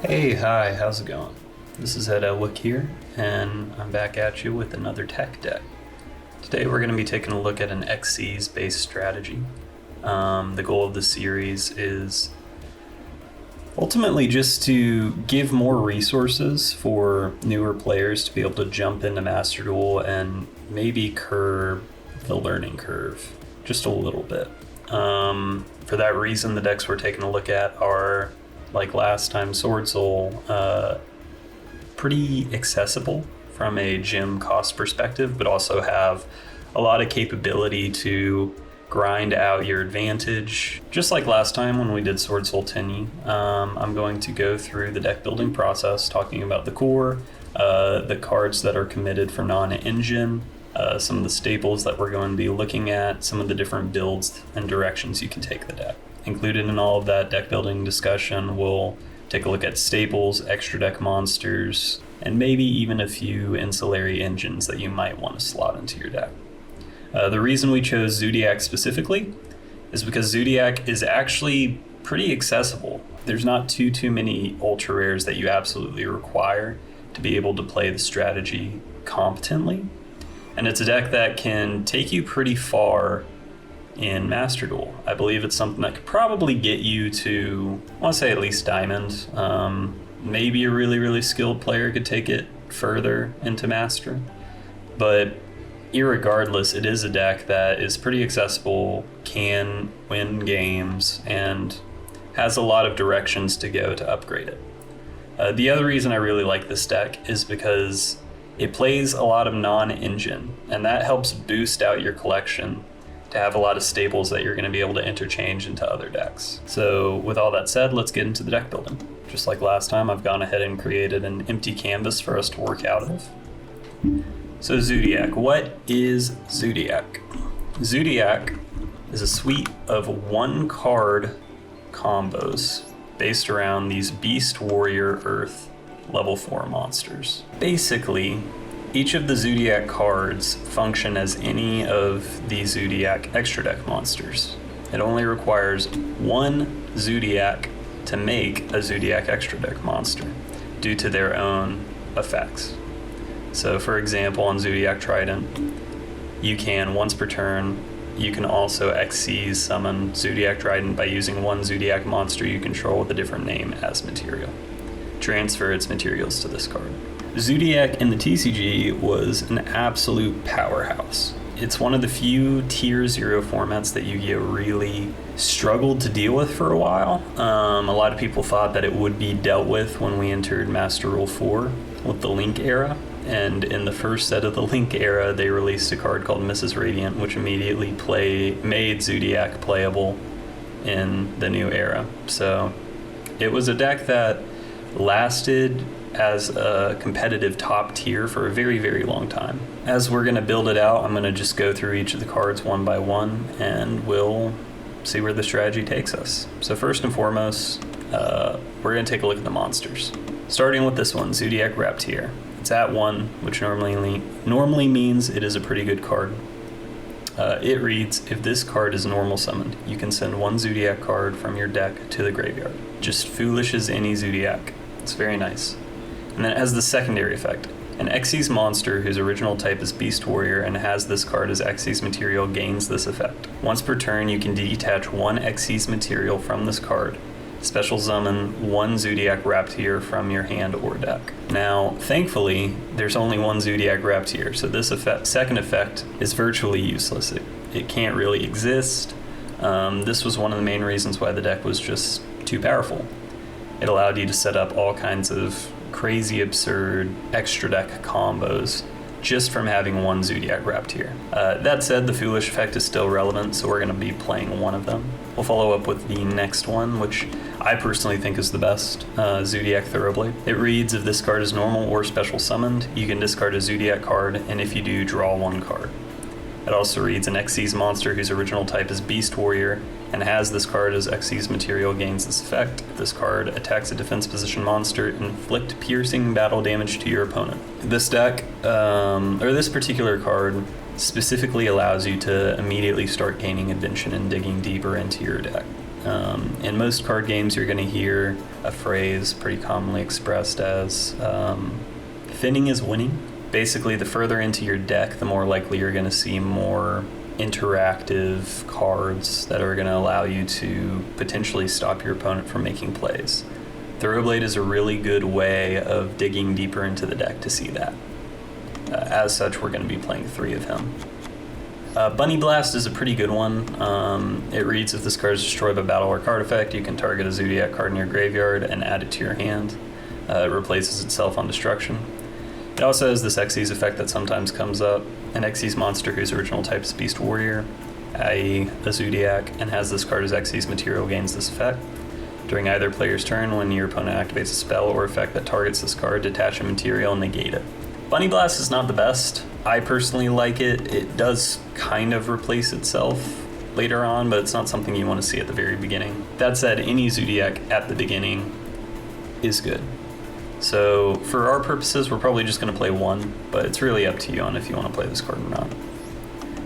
Hey, hi, how's it going? This is Ed Elwick here, and I'm back at you with another tech deck. Today we're going to be taking a look at an Xyz based strategy. The goal of the series is ultimately just to give more resources for newer players to be able to jump into Master Duel and maybe curb the learning curve just a little bit. For that reason, the decks we're taking a look at are, like last time, Sword Soul, pretty accessible from a gem cost perspective, but also have a lot of capability to grind out your advantage. Just like last time when we did Sword Soul Tenyi, I'm going to go through the deck building process, talking about the core, the cards that are committed for non-engine, some of the staples that we're going to be looking at, some of the different builds and directions you can take the deck. Included in all of that deck building discussion, we'll take a look at staples, extra deck monsters, and maybe even a few ancillary engines that you might want to slot into your deck. The reason we chose Zoodiac specifically is because Zoodiac is actually pretty accessible. There's not too many ultra rares that you absolutely require to be able to play the strategy competently. And it's a deck that can take you pretty far in Master Duel. I believe it's something that could probably get you to, I want to say at least Diamond. Maybe a really skilled player could take it further into Master. But irregardless, it is a deck that is pretty accessible, can win games, and has a lot of directions to go to upgrade it. The other reason I really like this deck is because it plays a lot of non-engine, and that helps boost out your collection to have a lot of staples that you're going to be able to interchange into other decks. So with all that said, let's get into the deck building. Just like last time, I've gone ahead and created an empty canvas for us to work out of. So Zoodiac, what is Zoodiac? Zoodiac is a suite of one card combos based around these Beast Warrior Earth level 4 monsters. Basically, each of the Zoodiac cards function as any of the Zoodiac extra deck monsters. It only requires one Zoodiac to make a Zoodiac extra deck monster due to their own effects. So for example, on Zoodiac Trident, you can, once per turn, you can also Xyz summon Zoodiac Trident by using one Zoodiac monster you control with a different name as material. Transfer its materials to this card. Zoodiac in the TCG was an absolute powerhouse. It's one of the few tier 0 formats that Yu-Gi-Oh really struggled to deal with for a while. A lot of people thought that it would be dealt with when we entered Master Rule 4 with the Link era. And in the first set of the Link era, they released a card called Mrs. Radiant, which immediately made Zoodiac playable in the new era. So it was a deck that lasted as a competitive top tier for a very long time. As we're going to build it out, I'm going to just go through each of the cards one by one, and we'll see where the strategy takes us. So first and foremost, we're going to take a look at the monsters. Starting with this one, Zoodiac Raptier. It's at 1, which normally means it is a pretty good card. It reads, if this card is normal summoned, you can send one Zoodiac card from your deck to the graveyard. Just foolish as any Zoodiac. It's very nice. And then it has the secondary effect. An Xyz monster whose original type is Beast Warrior and has this card as Xyz material gains this effect. Once per turn, you can detach one Xyz material from this card. Special summon one Zoodiac Raptier from your hand or deck. Now, thankfully, there's only one Zoodiac Raptier, so this second effect is virtually useless. It can't really exist. This was one of the main reasons why the deck was just too powerful. It allowed you to set up all kinds of crazy, absurd extra deck combos just from having one Zoodiac Raptier. That said, the Foolish effect is still relevant, so we're going to be playing one of them. We'll follow up with the next one, which I personally think is the best, Zoodiac Thoroughblade. It reads, if this card is normal or special summoned, you can discard a Zoodiac card, and if you do, draw one card. It also reads, an Xyz monster whose original type is Beast Warrior and has this card as Xyz material gains this effect. If this card attacks a defense position monster, inflict piercing battle damage to your opponent. This deck, or this particular card, specifically allows you to immediately start gaining invention and digging deeper into your deck. In most card games, you're going to hear a phrase pretty commonly expressed as thinning is winning. Basically, the further into your deck, the more likely you're going to see more interactive cards that are going to allow you to potentially stop your opponent from making plays. Throw-Blade is a really good way of digging deeper into the deck to see that. As such, we're going to be playing 3 of him. Bunny Blast is a pretty good one. It reads, if this card is destroyed by battle or card effect, you can target a Zoodiac card in your graveyard and add it to your hand. It replaces itself on destruction. It also has this Xyz effect that sometimes comes up. An Xyz monster whose original type is Beast Warrior, i.e. a Zoodiac, and has this card as Xyz material gains this effect. During either player's turn, when your opponent activates a spell or effect that targets this card, detach a material and negate it. Bunny Blast is not the best. I personally like it. It does kind of replace itself later on, but it's not something you want to see at the very beginning. That said, any Zoodiac at the beginning is good. So for our purposes, we're probably just going to play 1, but it's really up to you on if you want to play this card or not.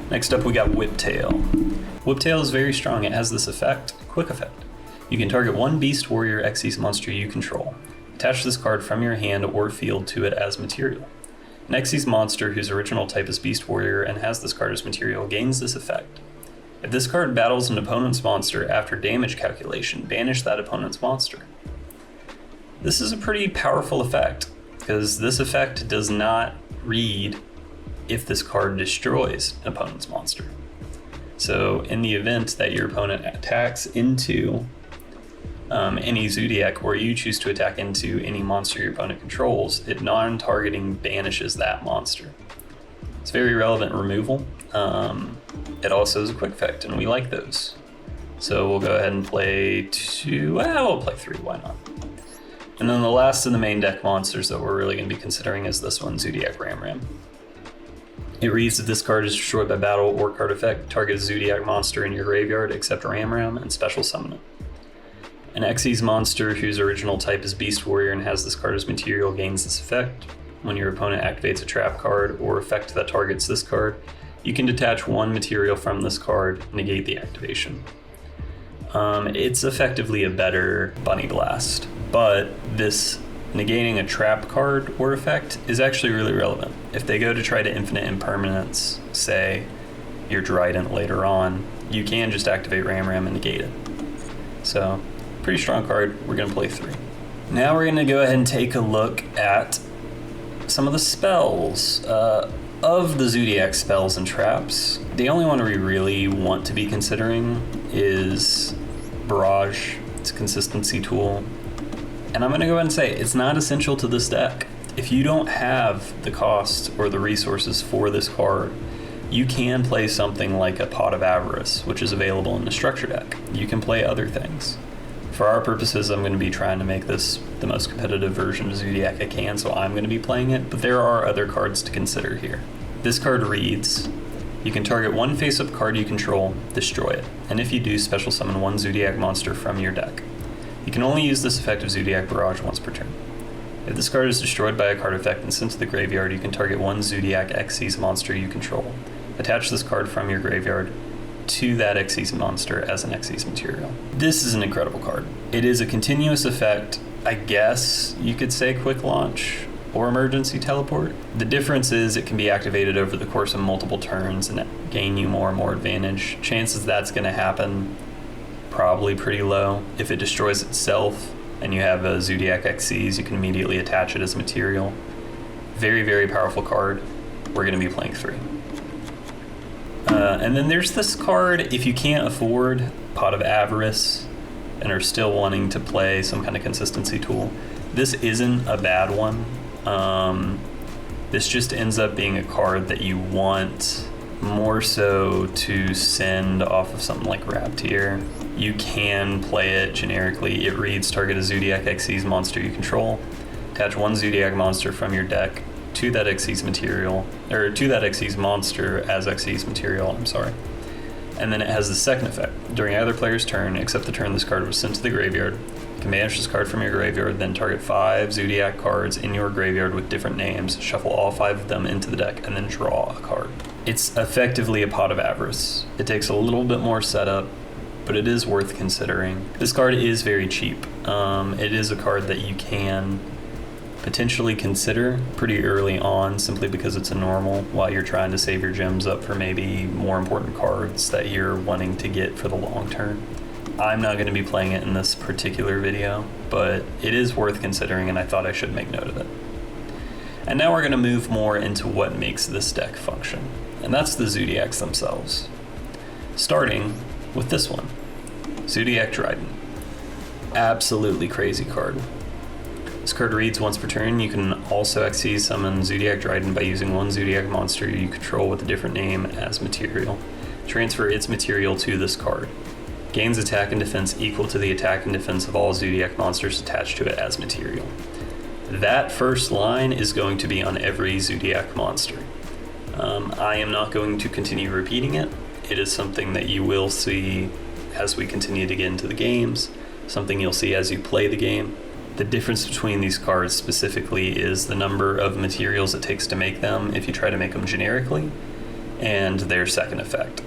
Next up, we got Whiptail. Whiptail is very strong. It has this effect, quick effect. You can target 1 Beast Warrior Xyz monster you control. Attach this card from your hand or field to it as material. An Xyz monster whose original type is Beast Warrior and has this card as material gains this effect. If this card battles an opponent's monster after damage calculation, banish that opponent's monster. This is a pretty powerful effect, because this effect does not read if this card destroys an opponent's monster. So in the event that your opponent attacks into any Zoodiac, or you choose to attack into any monster your opponent controls, it non-targeting banishes that monster. It's very relevant removal. It also is a quick effect, and we like those. So we'll go ahead and play 2, we'll play 3, why not? And then the last of the main deck monsters that we're really going to be considering is this one, Zoodiac Ram. It reads, if this card is destroyed by battle or card effect, target a Zoodiac monster in your graveyard except Ram and special summon it. An Xyz monster whose original type is Beast Warrior and has this card as material gains this effect. When your opponent activates a trap card or effect that targets this card, you can detach 1 material from this card, negate the activation. It's effectively a better Bunny Blast, but this negating a trap card or effect is actually really relevant. If they go to try to infinite impermanence, say your Dryden later on, you can just activate Ram and negate it. So, pretty strong card. We're going to play 3. Now we're going to go ahead and take a look at some of the spells. Of the Zoodiac spells and traps, the only one we really want to be considering is Barrage. It's a consistency tool. And I'm going to go ahead and say it's not essential to this deck. If you don't have the cost or the resources for this card, you can play something like a Pot of Avarice, which is available in the structure deck. You can play other things. For our purposes, I'm going to be trying to make this the most competitive version of Zoodiac I can, so I'm going to be playing it, but there are other cards to consider here. This card reads, you can target 1 face-up card you control, destroy it, and if you do, special summon 1 Zoodiac monster from your deck. You can only use this effect of Zoodiac Barrage once per turn. If this card is destroyed by a card effect and sent to the graveyard, you can target 1 Zoodiac Xyz monster you control. Attach this card from your graveyard to that Xyz monster as an Xyz material. This is an incredible card. It is a continuous effect, I guess you could say quick launch or emergency teleport. The difference is it can be activated over the course of multiple turns and gain you more and more advantage. Chances that's going to happen, probably pretty low. If it destroys itself and you have a Zoodiac Xyz, you can immediately attach it as material. Very, very powerful card. We're going to be playing 3. And then there's this card, if you can't afford Pot of Avarice and are still wanting to play some kind of consistency tool, this isn't a bad one. This just ends up being a card that you want more so to send off of something like Raptier. You can play it generically. It reads, target a Zoodiac Xyz monster you control. Attach 1 Zoodiac monster from your deck to that Xyz material, or to that Xyz monster as Xyz material, And then it has the second effect. During either player's turn, except the turn this card was sent to the graveyard, you can banish this card from your graveyard, then target 5 Zoodiac cards in your graveyard with different names, shuffle all 5 of them into the deck, and then draw a card. It's effectively a Pot of Avarice. It takes a little bit more setup, but it is worth considering. This card is very cheap. It is a card that you can potentially consider pretty early on simply because it's a normal while you're trying to save your gems up for maybe more important cards that you're wanting to get for the long term. I'm not going to be playing it in this particular video, but it is worth considering and I thought I should make note of it. And now we're going to move more into what makes this deck function, and that's the Zoodiacs themselves. Starting with this one, Zoodiac Trident. Absolutely crazy card. This card reads once per turn. You can also XC summon Zoodiac Trident by using one Zoodiac monster you control with a different name as material. Transfer its material to this card. Gains attack and defense equal to the attack and defense of all Zoodiac monsters attached to it as material. That first line is going to be on every Zoodiac monster. I am not going to continue repeating it. It is something that you will see as we continue to get into the games, something you'll see as you play the game. The difference between these cards specifically is the number of materials it takes to make them if you try to make them generically, and their second effect.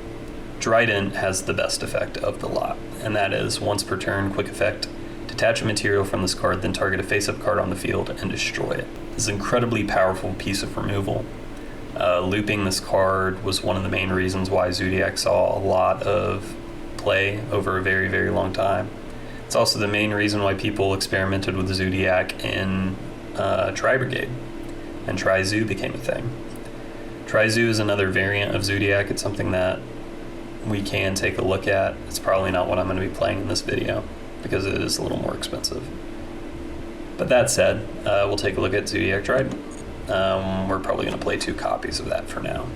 Trident has the best effect of the lot, and that is once per turn, quick effect, detach a material from this card, then target a face-up card on the field and destroy it. This is an incredibly powerful piece of removal. Looping this card was one of the main reasons why Zoodiac saw a lot of play over a very, very long time. It's also the main reason why people experimented with Zoodiac in Tri-Brigade, and Tri-Zoo became a thing. Tri-Zoo is another variant of Zoodiac. It's something that we can take a look at. It's probably not what I'm going to be playing in this video because it is a little more expensive. But that said, we'll take a look at Zoodiac Trident. We're probably going to play 2 copies of that for now.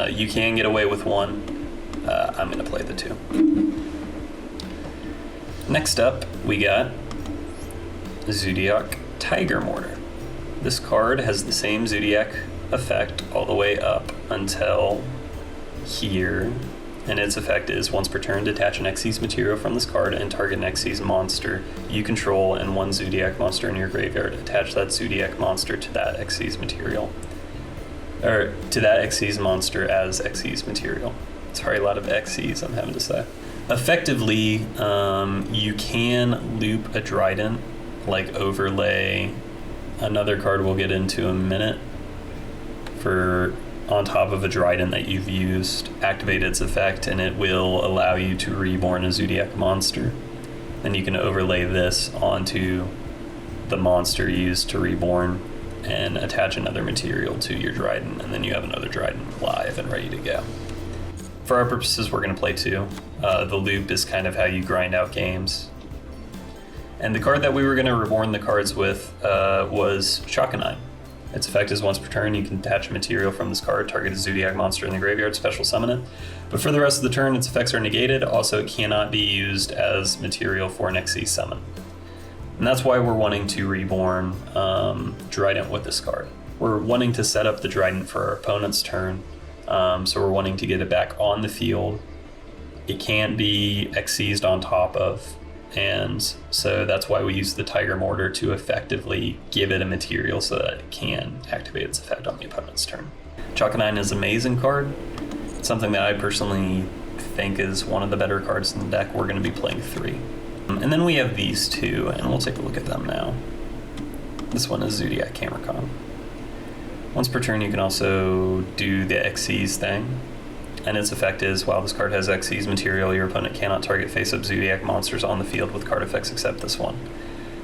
You can get away with 1. I'm going to play the 2. Next up, we got Zoodiac Tiger Mortar. This card has the same Zoodiac effect all the way up until here, and its effect is once per turn, detach an Xyz material from this card and target an Xyz monster you control and one Zoodiac monster in your graveyard. Attach that Zoodiac monster to that Xyz material, or to that Xyz monster as Xyz material. Sorry, a lot of Xyz I'm having to say. Effectively, you can loop a Trident, like overlay another card we'll get into in a minute, for on top of a Trident that you've used, activate its effect, and it will allow you to reborn a Zoodiac monster. Then you can overlay this onto the monster used to reborn and attach another material to your Trident, and then you have another Trident live and ready to go. For our purposes, we're going to play 2. The loop is kind of how you grind out games. And the card that we were going to reborn the cards with was Chakanine. Its effect is once per turn, you can attach a material from this card, target a Zoodiac monster in the graveyard, special summon it. But for the rest of the turn, its effects are negated. Also, it cannot be used as material for an Xyz summon. And that's why we're wanting to reborn Trident with this card. We're wanting to set up the Trident for our opponent's turn. So we're wanting to get it back on the field. It can't be Xyz'd on top of, and so that's why we use the Tiger Mortar to effectively give it a material so that it can activate its effect on the opponent's turn. Chakanine is an amazing card. It's something that I personally think is one of the better cards in the deck. We're going to be playing 3. And then we have these 2, and we'll take a look at them now. This one is Zoodiac Camericon. Once per turn, you can also do the Xyz thing, and its effect is, while this card has Xyz material, your opponent cannot target face-up Zoodiac monsters on the field with card effects except this one.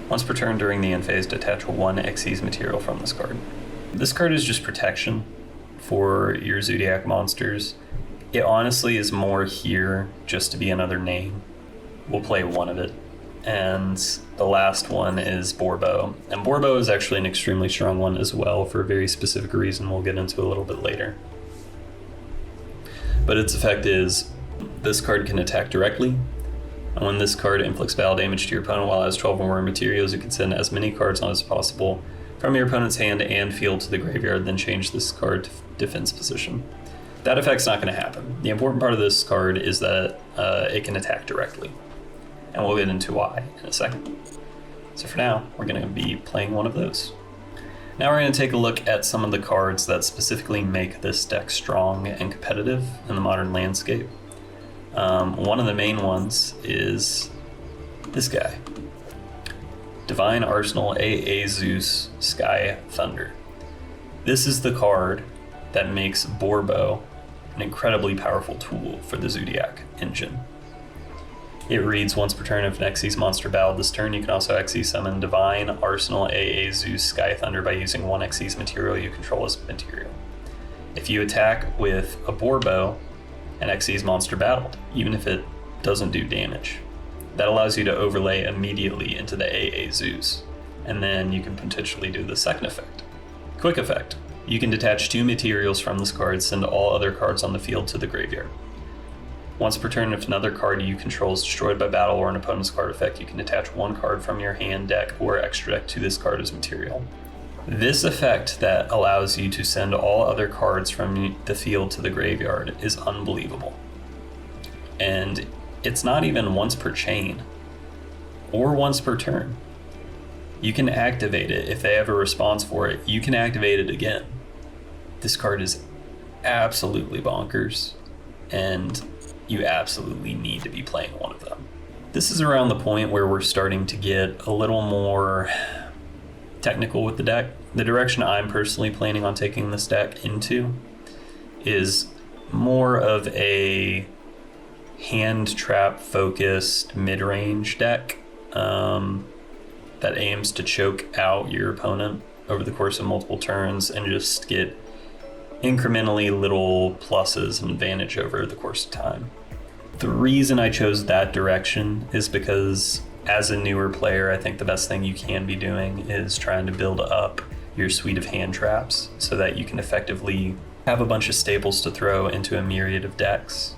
Once per turn during the end phase, detach 1 Xyz material from this card. This card is just protection for your Zoodiac monsters. It honestly is more here just to be another name. We'll play 1 of it. And the last one is Borbo. And Borbo is actually an extremely strong one as well for a very specific reason we'll get into a little bit later. But its effect is, this card can attack directly, and when this card inflicts battle damage to your opponent while it has 12 or more materials, you can send as many cards on as possible from your opponent's hand and field to the graveyard, then change this card to defense position. That effect's not going to happen. The important part of this card is that it can attack directly, and we'll get into why in a second. So for now, we're going to be playing 1 of those. Now we're going to take a look at some of the cards that specifically make this deck strong and competitive in the modern landscape. One of the main ones is this guy. Divine Arsenal AA ZEUS Sky Thunder. This is the card that makes Borbo an incredibly powerful tool for the Zoodiac engine. It reads, once per turn, if an Xyz monster battled this turn, you can also Xyz summon Divine Arsenal AA ZEUS Sky Thunder by using one Xyz material you control as material. If you attack with a Borbo, an Xyz monster battled, even if it doesn't do damage. That allows you to overlay immediately into the AA ZEUS, and then you can potentially do the second effect. Quick effect. You can detach 2 materials from this card, send all other cards on the field to the graveyard. Once per turn, if another card you control is destroyed by battle or an opponent's card effect, you can attach 1 card from your hand, deck, or extra deck to this card as material. This effect that allows you to send all other cards from the field to the graveyard is unbelievable. And it's not even once per chain or once per turn. You can activate it. If they have a response for it, you can activate it again. This card is absolutely bonkers, and you absolutely need to be playing one of them. This is around the point where we're starting to get a little more technical with the deck. The direction I'm personally planning on taking this deck into is more of a hand trap focused mid-range deck that aims to choke out your opponent over the course of multiple turns and just get incrementally little pluses and advantage over the course of time. The reason I chose that direction is because as a newer player, I think the best thing you can be doing is trying to build up your suite of hand traps so that you can effectively have a bunch of staples to throw into a myriad of decks.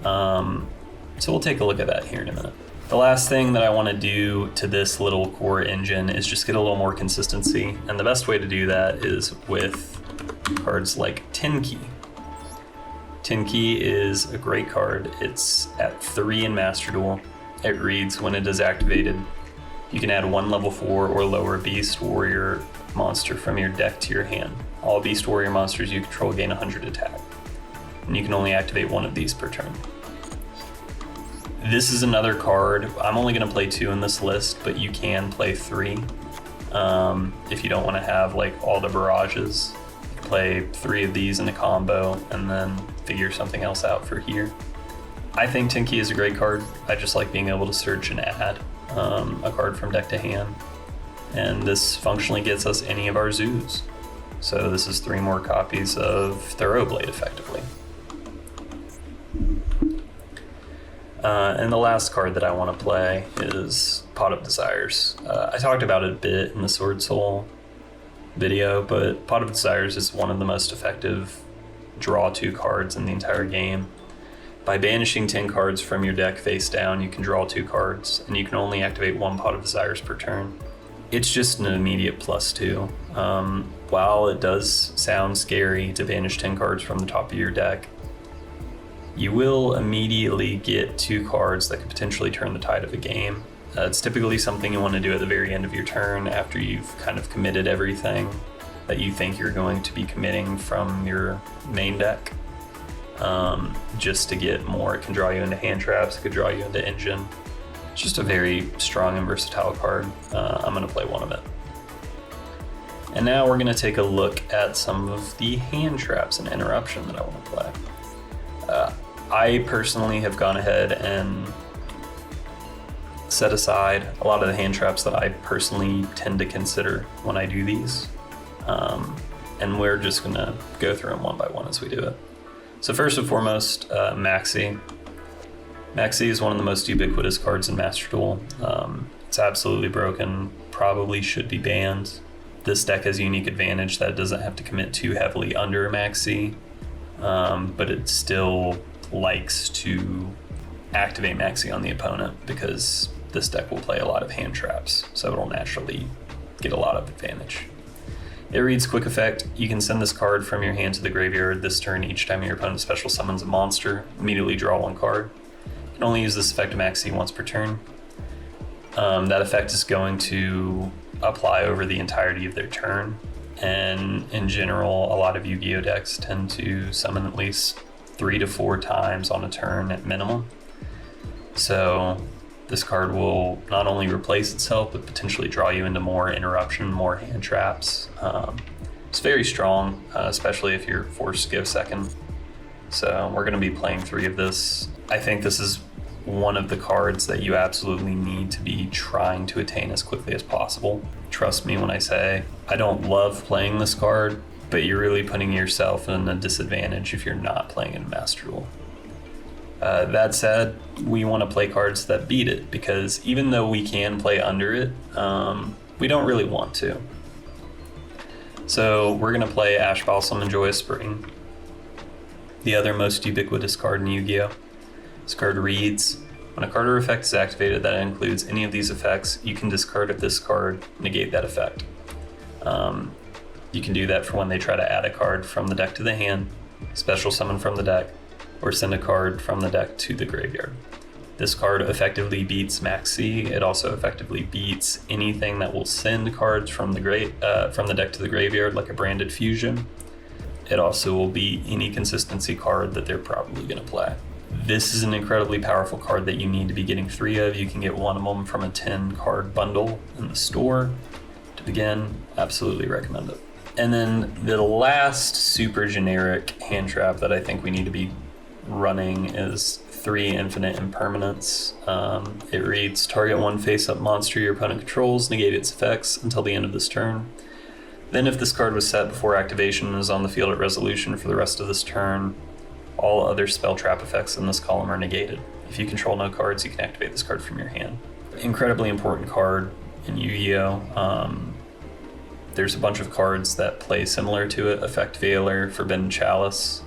So we'll take a look at that here in a minute. The last thing that I want to do to this little core engine is just get a little more consistency, and the best way to do that is with cards like Tin Key. Tin Key is a great card. It's at 3 in Master Duel. It reads, when it is activated, you can add 1 level 4 or lower Beast Warrior monster from your deck to your hand. All Beast Warrior monsters you control gain 100 attack, and you can only activate 1 of these per turn. This is another card. I'm only going to play 2 in this list, but you can play 3 if you don't want to have like all the barrages. You can play 3 of these in a combo and then figure something else out for here. I think Tin Key is a great card. I just like being able to search and add a card from deck to hand. And this functionally gets us any of our ZEUS. So this is 3 more copies of Thoroughblade effectively. And the last card that I want to play is Pot of Desires. I talked about it a bit in the Sword Soul video, but Pot of Desires is one of the most effective draw 2 cards in the entire game. By banishing 10 cards from your deck face down, you can draw 2 cards, and you can only activate 1 Pot of Desires per turn. It's just an immediate +2. While it does sound scary to banish 10 cards from the top of your deck, you will immediately get 2 cards that could potentially turn the tide of a game. It's typically something you want to do at the very end of your turn after you've kind of committed everything that you think you're going to be committing from your main deck. Just to get more. It can draw you into hand traps, it could draw you into engine. It's just a very strong and versatile card. I'm going to play 1 of it. And now we're going to take a look at some of the hand traps and interruption that I want to play. I personally have gone ahead and set aside a lot of the hand traps that I personally tend to consider when I do these. And we're just going to go through them one by one as we do it. So first and foremost, Maxi. Maxi is one of the most ubiquitous cards in Master Duel. It's absolutely broken, probably should be banned. This deck has a unique advantage that it doesn't have to commit too heavily under Maxi, but it still likes to activate Maxi on the opponent because this deck will play a lot of hand traps, so it'll naturally get a lot of advantage. It reads quick effect. You can send this card from your hand to the graveyard this turn each time your opponent special summons a monster. Immediately draw 1 card. You can only use this effect to Maxi once per turn. That effect is going to apply over the entirety of their turn. And in general, a lot of Yu-Gi-Oh decks tend to summon at least 3 to 4 times on a turn at minimum. So this card will not only replace itself, but potentially draw you into more interruption, more hand traps. It's very strong, especially if you're forced to go second. So we're going to be playing 3 of this. I think this is one of the cards that you absolutely need to be trying to attain as quickly as possible. Trust me when I say I don't love playing this card, but you're really putting yourself in a disadvantage if you're not playing in Master Duel. That said, we want to play cards that beat it, because even though we can play under it, we don't really want to. So we're going to play Ash Blossom and Joyous Spring, the other most ubiquitous card in Yu-Gi-Oh! This card reads, when a card or effect is activated that includes any of these effects, you can discard this card, negate that effect. You can do that for when they try to add a card from the deck to the hand, special summon from the deck, or send a card from the deck to the graveyard. This card effectively beats Maxi. It also effectively beats anything that will send cards from the deck to the graveyard, like a branded fusion. It also will beat any consistency card that they're probably going to play. This is an incredibly powerful card that you need to be getting 3 of. You can get 1 of them from a 10 card bundle in the store. To begin, absolutely recommend it. And then the last super generic hand trap that I think we need to be running is 3 Infinite Impermanence. It reads, target 1 face-up monster your opponent controls, negate its effects until the end of this turn. Then if this card was set before activation and is on the field at resolution for the rest of this turn, all other spell trap effects in this column are negated. If you control no cards, you can activate this card from your hand. Incredibly important card in Yu-Gi-Oh! There's a bunch of cards that play similar to it. Effect Veiler, Forbidden Chalice.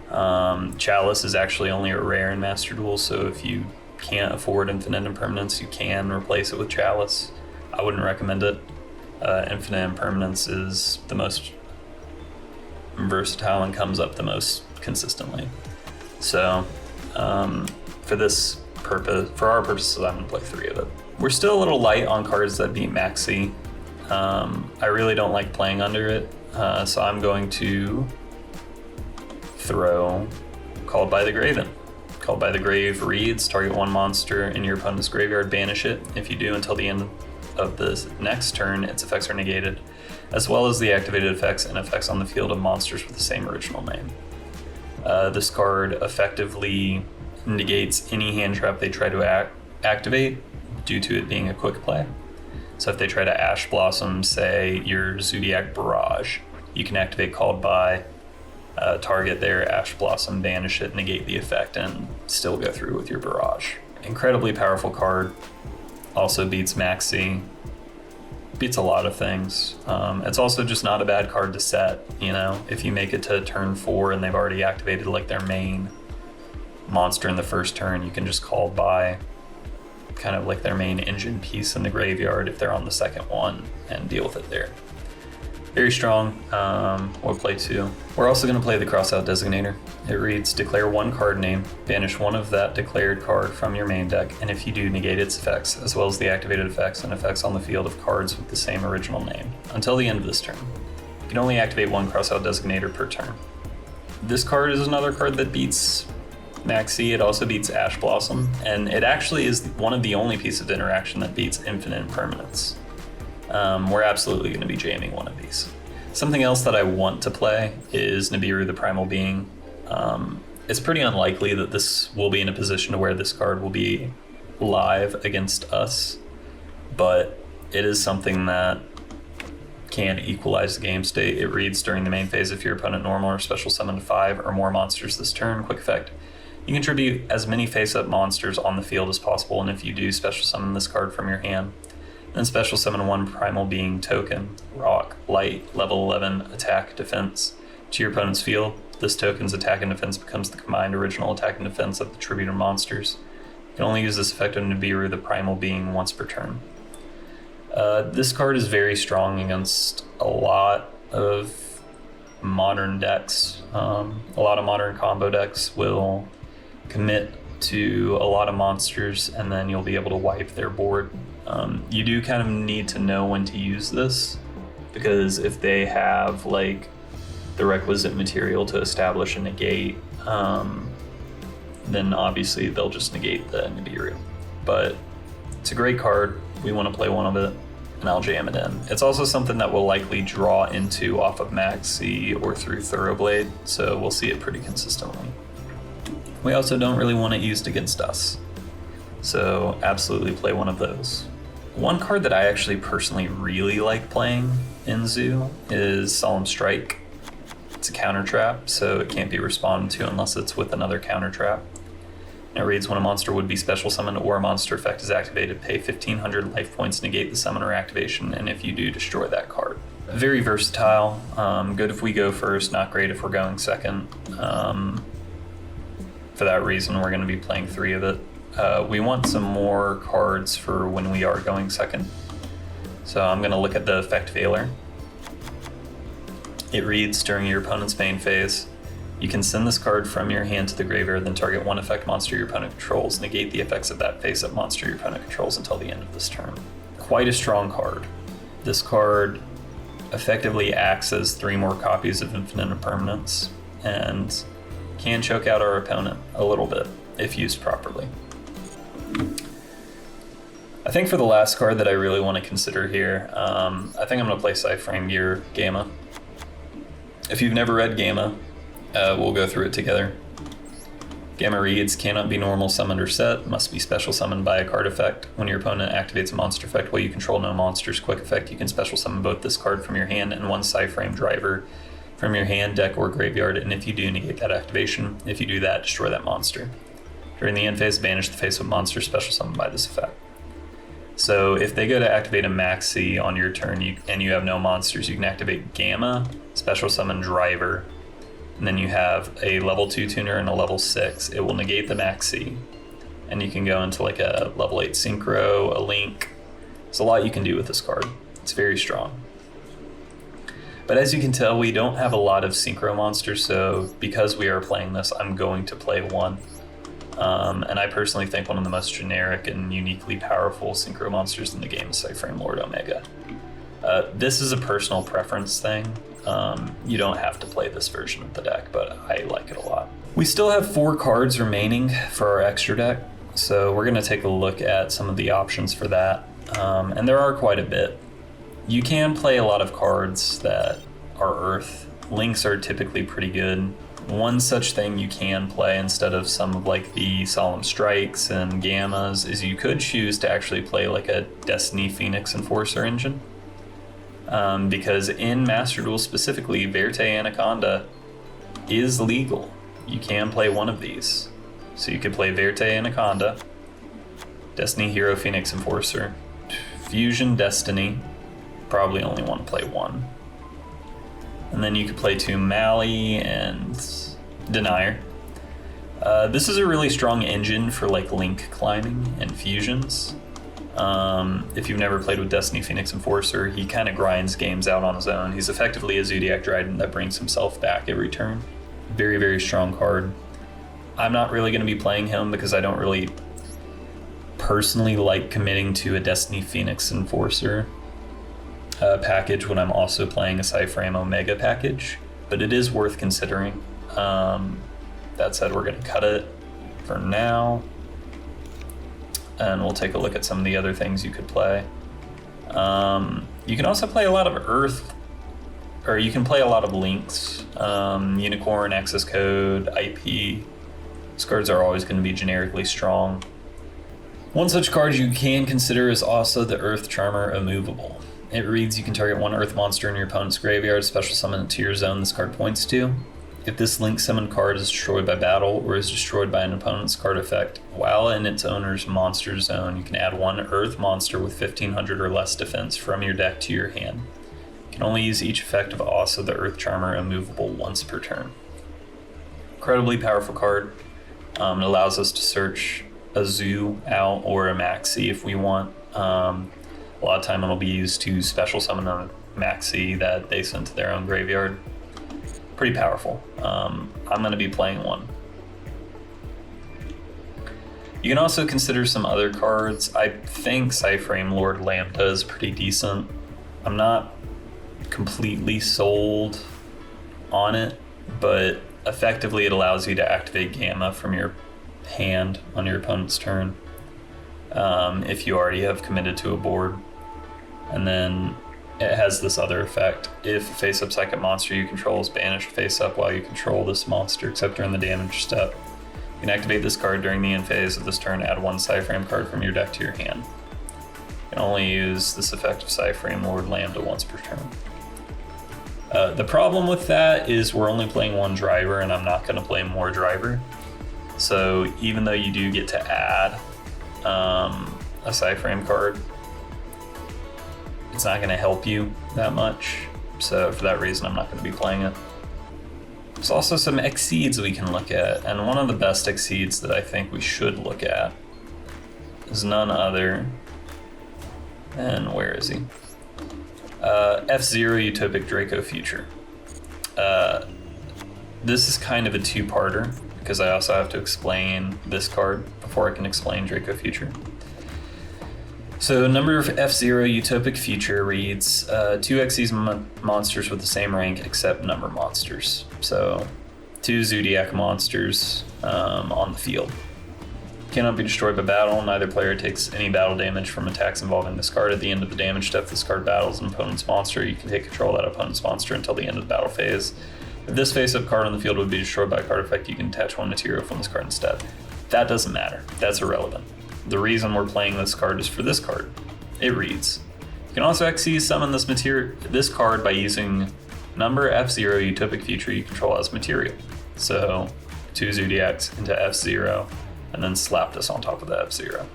Chalice is actually only a rare in Master Duel, so if you can't afford Infinite Impermanence, you can replace it with Chalice. I wouldn't recommend it. Infinite Impermanence is the most versatile and comes up the most consistently. So for our purposes, I'm going to play 3 of it. We're still a little light on cards that beat Maxi. I really don't like playing under it, so I'm going to throw Called by the Grave in. Called by the Grave reads, target 1 monster in your opponent's graveyard, banish it. If you do, until the end of the next turn, its effects are negated, as well as the activated effects and effects on the field of monsters with the same original name. This card effectively negates any hand trap they try to activate due to it being a quick play. So if they try to Ash Blossom, say, your Zoodiac Barrage, you can activate Called by, target their Ash Blossom, banish it, negate the effect, and still go through with your Barrage. Incredibly powerful card. Also beats Maxi. Beats a lot of things. It's also just not a bad card to set, you know? If you make it to turn 4 and they've already activated like their main monster in the first turn, you can just Call by kind of like their main engine piece in the graveyard if they're on the second one and deal with it there. Very strong. We'll play 2. We're also going to play the Crossout Designator. It reads, declare 1 card name, banish 1 of that declared card from your main deck, and if you do, negate its effects, as well as the activated effects and effects on the field of cards with the same original name, until the end of this turn. You can only activate 1 Crossout Designator per turn. This card is another card that beats Maxi. It also beats Ash Blossom, and it actually is one of the only pieces of interaction that beats Infinite Impermanence. We're absolutely going to be jamming one of these. Something else that I want to play is Nibiru the Primal Being. It's pretty unlikely that this will be in a position to where this card will be live against us, but it is something that can equalize the game state. It reads, during the main phase, if your opponent normal or special summoned 5 or more monsters this turn, quick effect, you contribute as many face-up monsters on the field as possible, and if you do, special summon this card from your hand. Then special summon 1 Primal Being token, Rock, Light, level 11, attack, defense, to your opponent's field. This token's attack and defense becomes the combined original attack and defense of the tribute of monsters. You can only use this effect on Nibiru the Primal Being once per turn. This card is very strong against a lot of modern decks. A lot of modern combo decks will commit to a lot of monsters and then you'll be able to wipe their board. You do kind of need to know when to use this, because if they have like the requisite material to establish a negate, then obviously they'll just negate the Nibiru. But it's a great card. We want to play one of it, and I'll jam it in. It's also something that we'll likely draw into off of Maxi or through Thoroughblade, so we'll see it pretty consistently. We also don't really want it used against us, so absolutely play one of those. One card that I actually personally really like playing in Zoo is Solemn Strike. It's a counter trap, so it can't be responded to unless it's with another counter trap. It reads, when a monster would be special summoned or a monster effect is activated, pay 1,500 life points, negate the summoner activation, and if you do, destroy that card. Very versatile, good if we go first, not great if we're going second. For that reason, we're going to be playing 3 of it. We want some more cards for when we are going second. So I'm going to look at the effect Veiler. It reads, during your opponent's main phase, you can send this card from your hand to the graveyard, then target one effect monster your opponent controls. Negate the effects of that face-up monster your opponent controls until the end of this turn. Quite a strong card. This card effectively acts as 3 more copies of Infinite Impermanence and can choke out our opponent a little bit if used properly. I think for the last card that I really want to consider here, I think I'm going to play Cyframe Gear Gamma. If you've never read Gamma, we'll go through it together. Gamma reads, cannot be normal summoned or set, must be special summoned by a card effect. When your opponent activates a monster effect while you control no monsters, quick effect, you can special summon both this card from your hand and 1 Cyframe Driver from your hand, deck, or graveyard, and if you do, negate that activation. If you do that, destroy that monster. During the end phase, banish the face of monster special summoned by this effect. So if they go to activate a Maxi on your turn and you have no monsters, you can activate Gamma, special summon Driver, and then you have a level 2 tuner and a level 6. It will negate the Maxi, and you can go into like a level 8 Synchro, a Link. There's a lot you can do with this card. It's very strong. But as you can tell, we don't have a lot of Synchro monsters, so because we are playing this, I'm going to play one. And I personally think one of the most generic and uniquely powerful Synchro monsters in the game is Cyframe Lord Omega. This is a personal preference thing. You don't have to play this version of the deck, but I like it a lot. We still have 4 cards remaining for our extra deck, so we're going to take a look at some of the options for that. And there are quite a bit. You can play a lot of cards that are Earth. Links are typically pretty good. One such thing you can play instead of some of like the Solemn Strikes and Gammas is you could choose to actually play like a Destiny Phoenix Enforcer engine. Because in Master Duel specifically, Verte Anaconda is legal. You can play one of these. So you could play Verte Anaconda, Destiny Hero Phoenix Enforcer, Fusion Destiny, probably only want to play one. And then you could play 2 Mali and Denier. This is a really strong engine for like link climbing and fusions. If you've never played with Destiny Phoenix Enforcer, he kind of grinds games out on his own. He's effectively a Zoodiac Trident that brings himself back every turn. Very, very strong card. I'm not really going to be playing him because I don't really personally like committing to a Destiny Phoenix Enforcer package when I'm also playing a Cyframe Omega package, but it is worth considering. That said, we're going to cut it for now, and we'll take a look at some of the other things you could play. You can also play a lot of Earth, or you can play a lot of Links, Unicorn, Access Code, IP. These cards are always going to be generically strong. One such card you can consider is also the Earth Charmer Immovable. It reads, you can target 1 Earth monster in your opponent's graveyard, special summon it to your zone this card points to. If this link summoned card is destroyed by battle or is destroyed by an opponent's card effect, while in its owner's monster zone, you can add 1 Earth monster with 1500 or less defense from your deck to your hand. You can only use each effect of also the Earth Charmer Immovable once per turn. Incredibly powerful card. It allows us to search a Zoo out or a Maxi if we want. A lot of time it'll be used to special summon a Maxi that they sent to their own graveyard. Pretty powerful. I'm going to be playing one. You can also consider some other cards. I think Cyframe Lord Lambda is pretty decent. I'm not completely sold on it, but effectively it allows you to activate Gamma from your hand on your opponent's turn if you already have committed to a board. And then it has this other effect. If a face-up psychic monster you control is banished face-up while you control this monster, except during the damage step, you can activate this card during the end phase of this turn, add 1 Cyframe card from your deck to your hand. You can only use this effect of Cyframe Lord Lambda once per turn. The problem with that is we're only playing 1 driver, and I'm not going to play more driver. So even though you do get to add a Cyframe card, it's not going to help you that much. So for that reason, I'm not going to be playing it. There's also some Exceeds we can look at, and one of the best Exceeds that I think we should look at is none other than, where is he? F-Zero Utopic Draco Future. This is kind of a two-parter, because I also have to explain this card before I can explain Draco Future. So number of F-Zero Utopic Future reads 2 Xyz monsters with the same rank except number monsters. So 2 Zoodiac monsters on the field. Cannot be destroyed by battle. Neither player takes any battle damage from attacks involving this card. At the end of the damage step, this card battles an opponent's monster. You can take control of that opponent's monster until the end of the battle phase. If this face-up card on the field would be destroyed by a card effect, you can attach 1 material from this card instead. That doesn't matter. That's irrelevant. The reason we're playing this card is for this card. It reads, you can also Xyz summon this card by using number F-Zero Utopic Future you control as material. So 2 Zoodiacs into F-Zero, and then slap this on top of the F-Zero.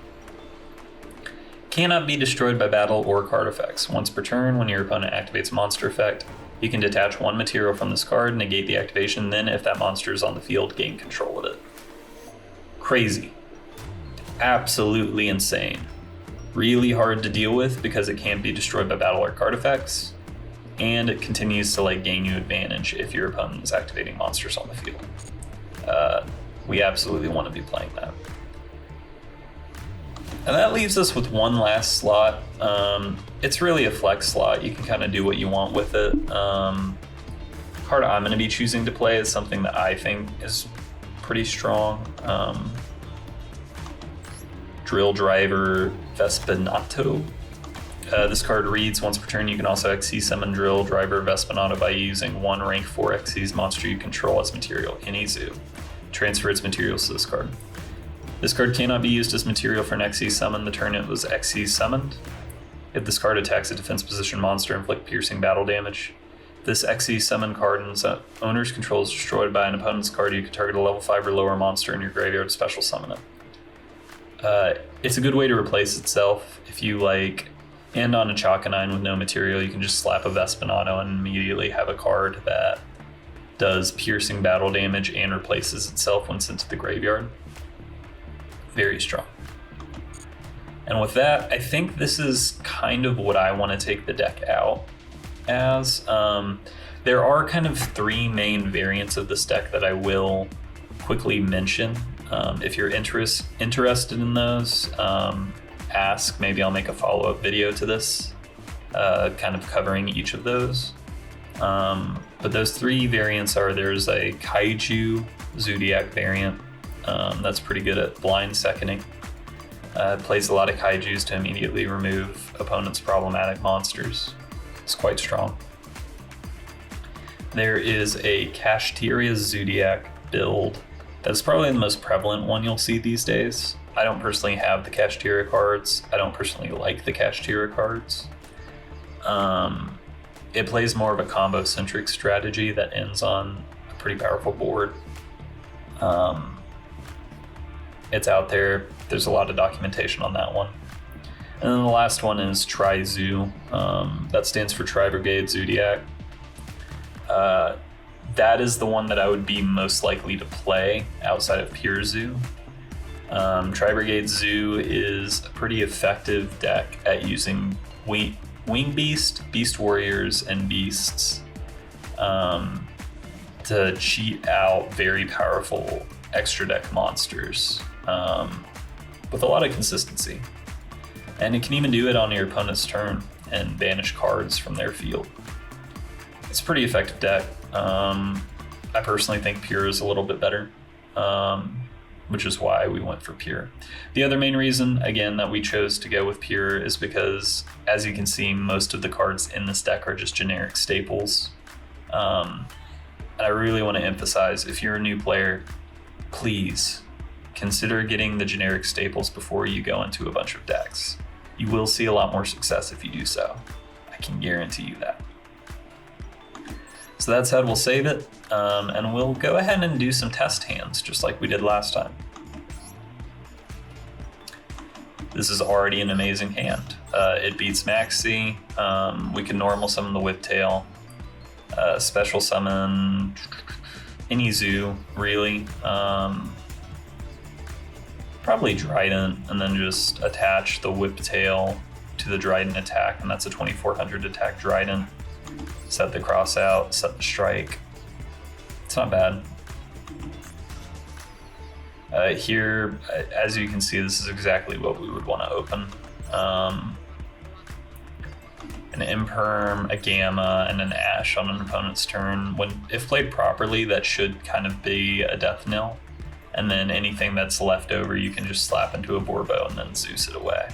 Cannot be destroyed by battle or card effects. Once per turn, when your opponent activates a monster effect, you can detach 1 material from this card, negate the activation, then if that monster is on the field, gain control of it. Crazy. Absolutely insane. Really hard to deal with because it can't be destroyed by battle or card effects, and it continues to gain you advantage if your opponent is activating monsters on the field. We absolutely want to be playing that. And that leaves us with one last slot. It's really a flex slot. You can kind of do what you want with it. Card I'm going to be choosing to play is something that I think is pretty strong. Drill Driver Vespinato. This card reads, once per turn you can also Xyz summon Drill Driver Vespinato by using 1 rank 4 Xyz monster you control as material, any zoo. Transfer its materials to this card. This card cannot be used as material for an Xyz summon the turn it was Xyz summoned. If this card attacks a defense position monster, inflict piercing battle damage. If this Xyz summon card in its owner's control is destroyed by an opponent's card, you can target a level 5 or lower monster in your graveyard to special summon it. It's a good way to replace itself. If you end on a Chakanine with no material, you can just slap a Vespinato and immediately have a card that does piercing battle damage and replaces itself when sent to the graveyard. Very strong. And with that, I think this is kind of what I want to take the deck out as. There are kind of 3 main variants of this deck that I will quickly mention. If you're interested in those, ask. Maybe I'll make a follow-up video to this, kind of covering each of those. But those 3 variants are, there's a Kaiju Zoodiac variant. That's pretty good at blind seconding. Plays a lot of Kaijus to immediately remove opponent's problematic monsters. It's quite strong. There is a Kashteria Zoodiac build. That's probably the most prevalent one you'll see these days. I don't personally have the Kashteria cards. I don't personally like the Kashteria cards. It plays more of a combo-centric strategy that ends on a pretty powerful board. It's out there. There's a lot of documentation on that one. And then the last one is Tri-Zoo. That stands for Tri-Brigade Zoodiac. That is the one that I would be most likely to play outside of pure Zoo. Tri-Brigade Zoo is a pretty effective deck at using Wing Beast, Beast Warriors, and Beasts to cheat out very powerful extra deck monsters with a lot of consistency. And it can even do it on your opponent's turn and banish cards from their field. It's a pretty effective deck. I personally think Pure is a little bit better, which is why we went for Pure. The other main reason, again, that we chose to go with Pure is because, as you can see, most of the cards in this deck are just generic staples. And I really want to emphasize, if you're a new player, please consider getting the generic staples before you go into a bunch of decks. You will see a lot more success if you do so. I can guarantee you that. So that said, we'll save it, and we'll go ahead and do some test hands, just like we did last time. This is already an amazing hand. It beats Maxi. We can normal summon the Whiptail, special summon any zoo, really. Probably Drident, and then just attach the Whiptail to the Drident attack, and that's a 2400 attack Drident. Set the cross out, set the strike. It's not bad. Here, as you can see, this is exactly what we would want to open. An Imperm, a Gamma, and an Ash on an opponent's turn. If played properly, that should kind of be a death knell. And then anything that's left over, you can just slap into a Borbo and then ZEUS it away.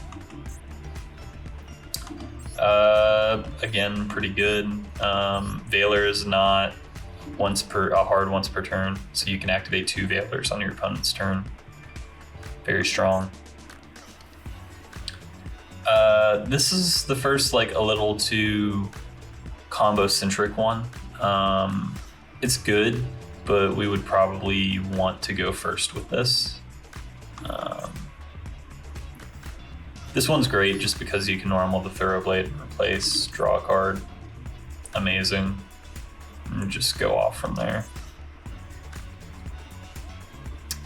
Again, pretty good. Veiler is not a hard once per turn, so you can activate 2 Veilers on your opponent's turn. Very strong. This is the first, like, a little too combo-centric one. It's good, but we would probably want to go first with this. This one's great just because you can normal the Thoroughblade and replace, draw a card. Amazing. And just go off from there.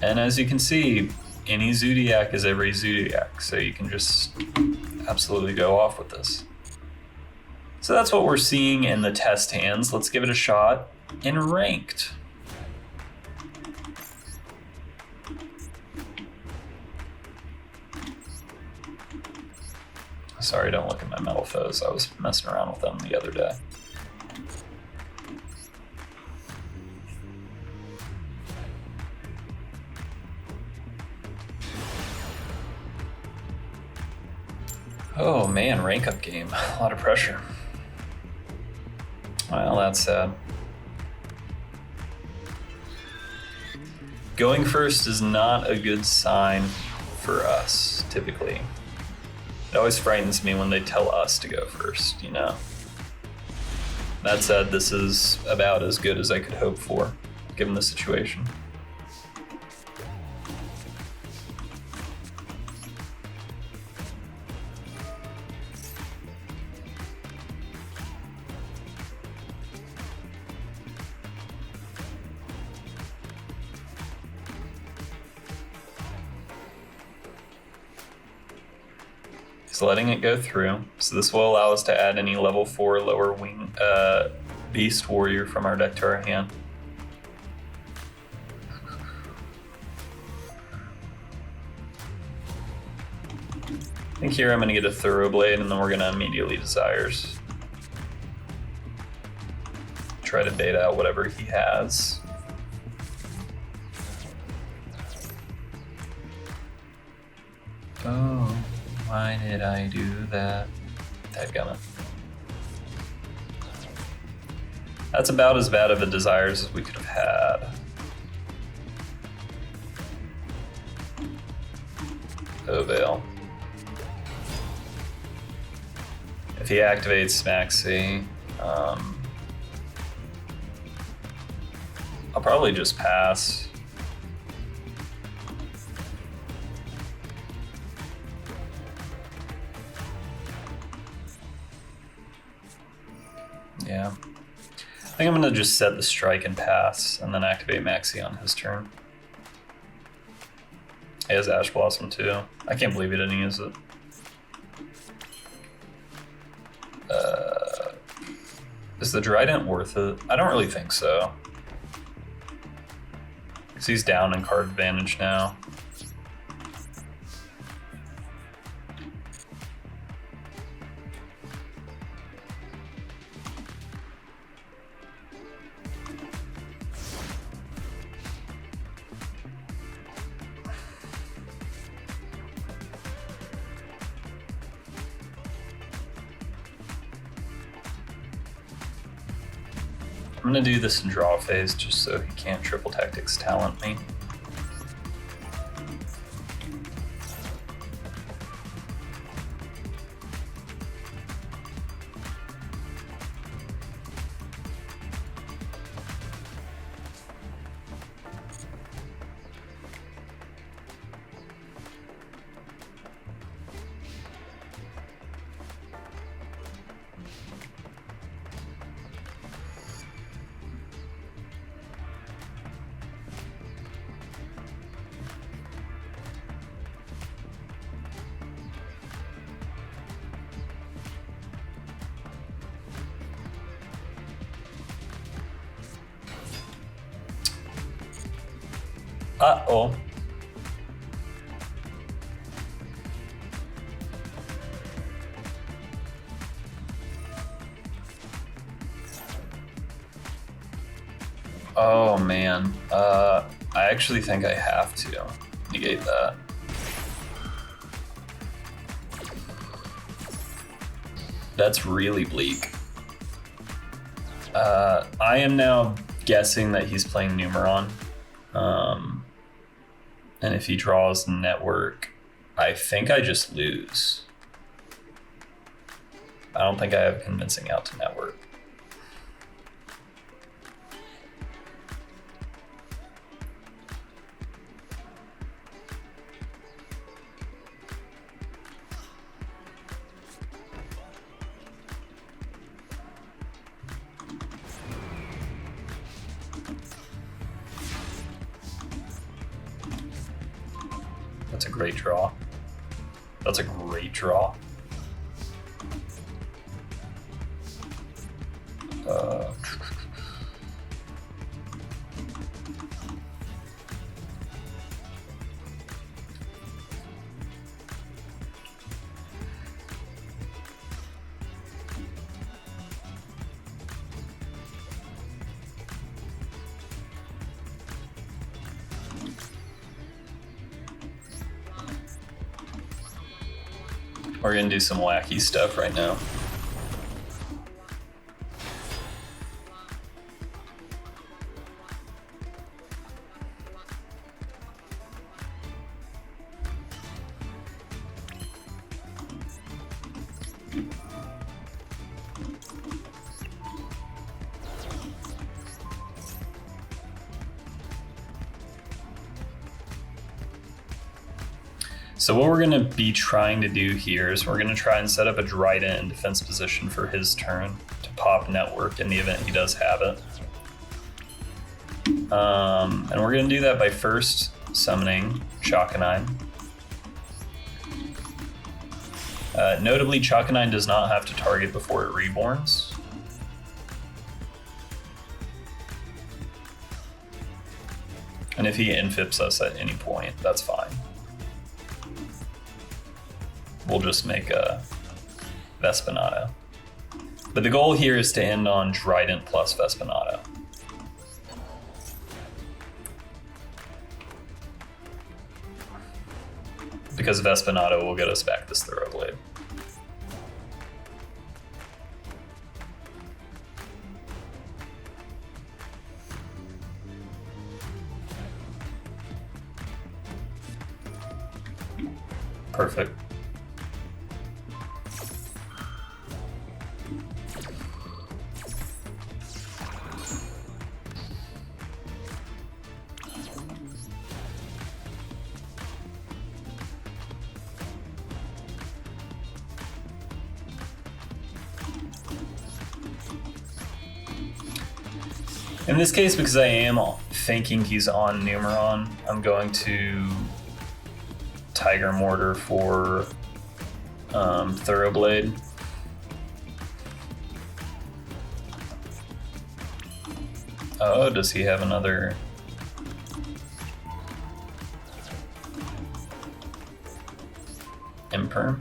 And as you can see, any Zoodiac is every Zoodiac, so you can just absolutely go off with this. So that's what we're seeing in the test hands. Let's give it a shot in ranked. Sorry, don't look at my metal foes. I was messing around with them the other day. Oh man, rank up game. A lot of pressure. Well, that's sad. Going first is not a good sign for us, typically. It always frightens me when they tell us to go first, you know? That said, this is about as good as I could hope for, given the situation. He's letting it go through, so this will allow us to add any level 4 lower wing beast warrior from our deck to our hand. I think here I'm going to get a Thoroughblade, and then we're going to immediately Desires. Try to bait out whatever he has. Oh. Why did I do that? Dadgummit. That's about as bad of a Desires as we could have had. Oh, Veil. If he activates Maxi, I'll probably just pass. Yeah. I think I'm going to just set the strike and pass, and then activate Maxi on his turn. He has Ash Blossom too. I can't believe he didn't use it. Is the Drident worth it? I don't really think so. Because he's down in card advantage now. I'm gonna do this in draw phase just so he can't triple tactics talent me. Uh-oh. Oh man, I actually think I have to negate that. That's really bleak. I am now guessing that he's playing Numeron. And if he draws network, I think I just lose. I don't think I have convincing out to network. That's a great draw. That's a great draw. We're gonna do some wacky stuff right now. So what we're going to be trying to do here is we're going to try and set up a Dryden in defense position for his turn to pop network in the event he does have it. And we're going to do that by first summoning Chakanine. Notably, Chakanine does not have to target before it reborns. And if he infips us at any point, that's fine. We'll just make a Vespinato. But the goal here is to end on Dryden plus Vespinato. Because Vespinato will get us back this Thoroughblade. Perfect. In this case, because I am thinking he's on Numeron, I'm going to Tiger Mortar for Thoroughblade. Oh, does he have another? Imperm?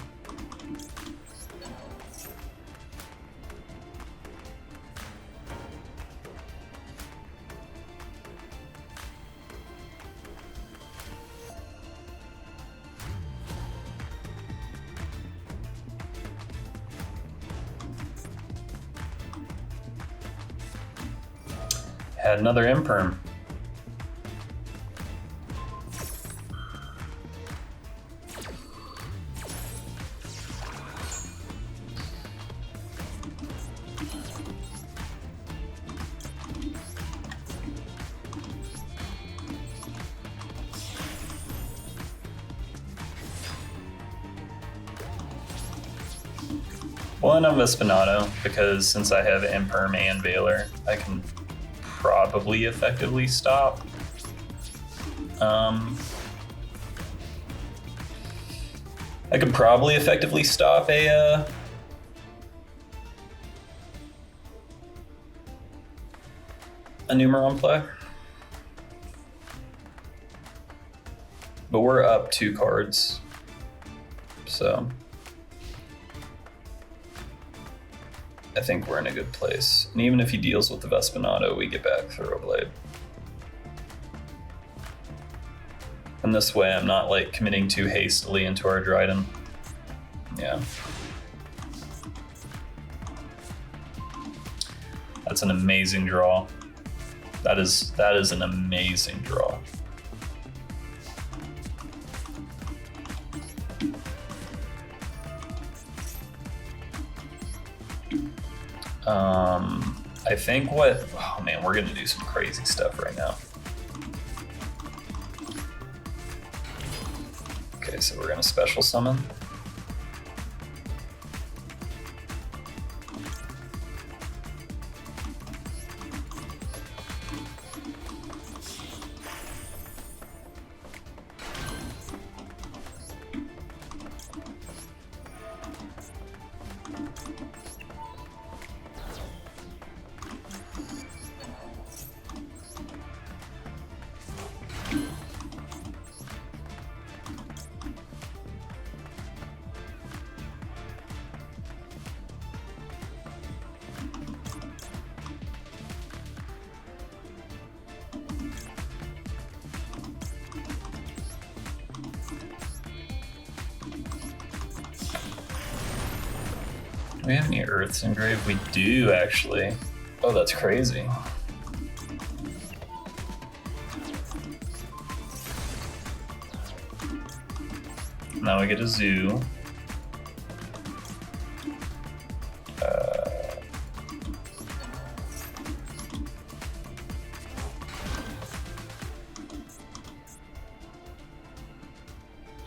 Had another imperm. Well, and I'm Vespinato, because since I have Imperm and Veiler, I can probably effectively stop. I could probably effectively stop a Numeron play. But we're up 2 cards, so I think we're in a good place. And even if he deals with the Vespinato, we get back Thoroughblade. And this way I'm not like committing too hastily into our Dryden. Yeah. That's an amazing draw. That is an amazing draw. I think oh man, we're gonna do some crazy stuff right now. Okay, so we're gonna special summon. Do we have any Earths engraved? We do, actually. Oh, that's crazy. Now we get a zoo.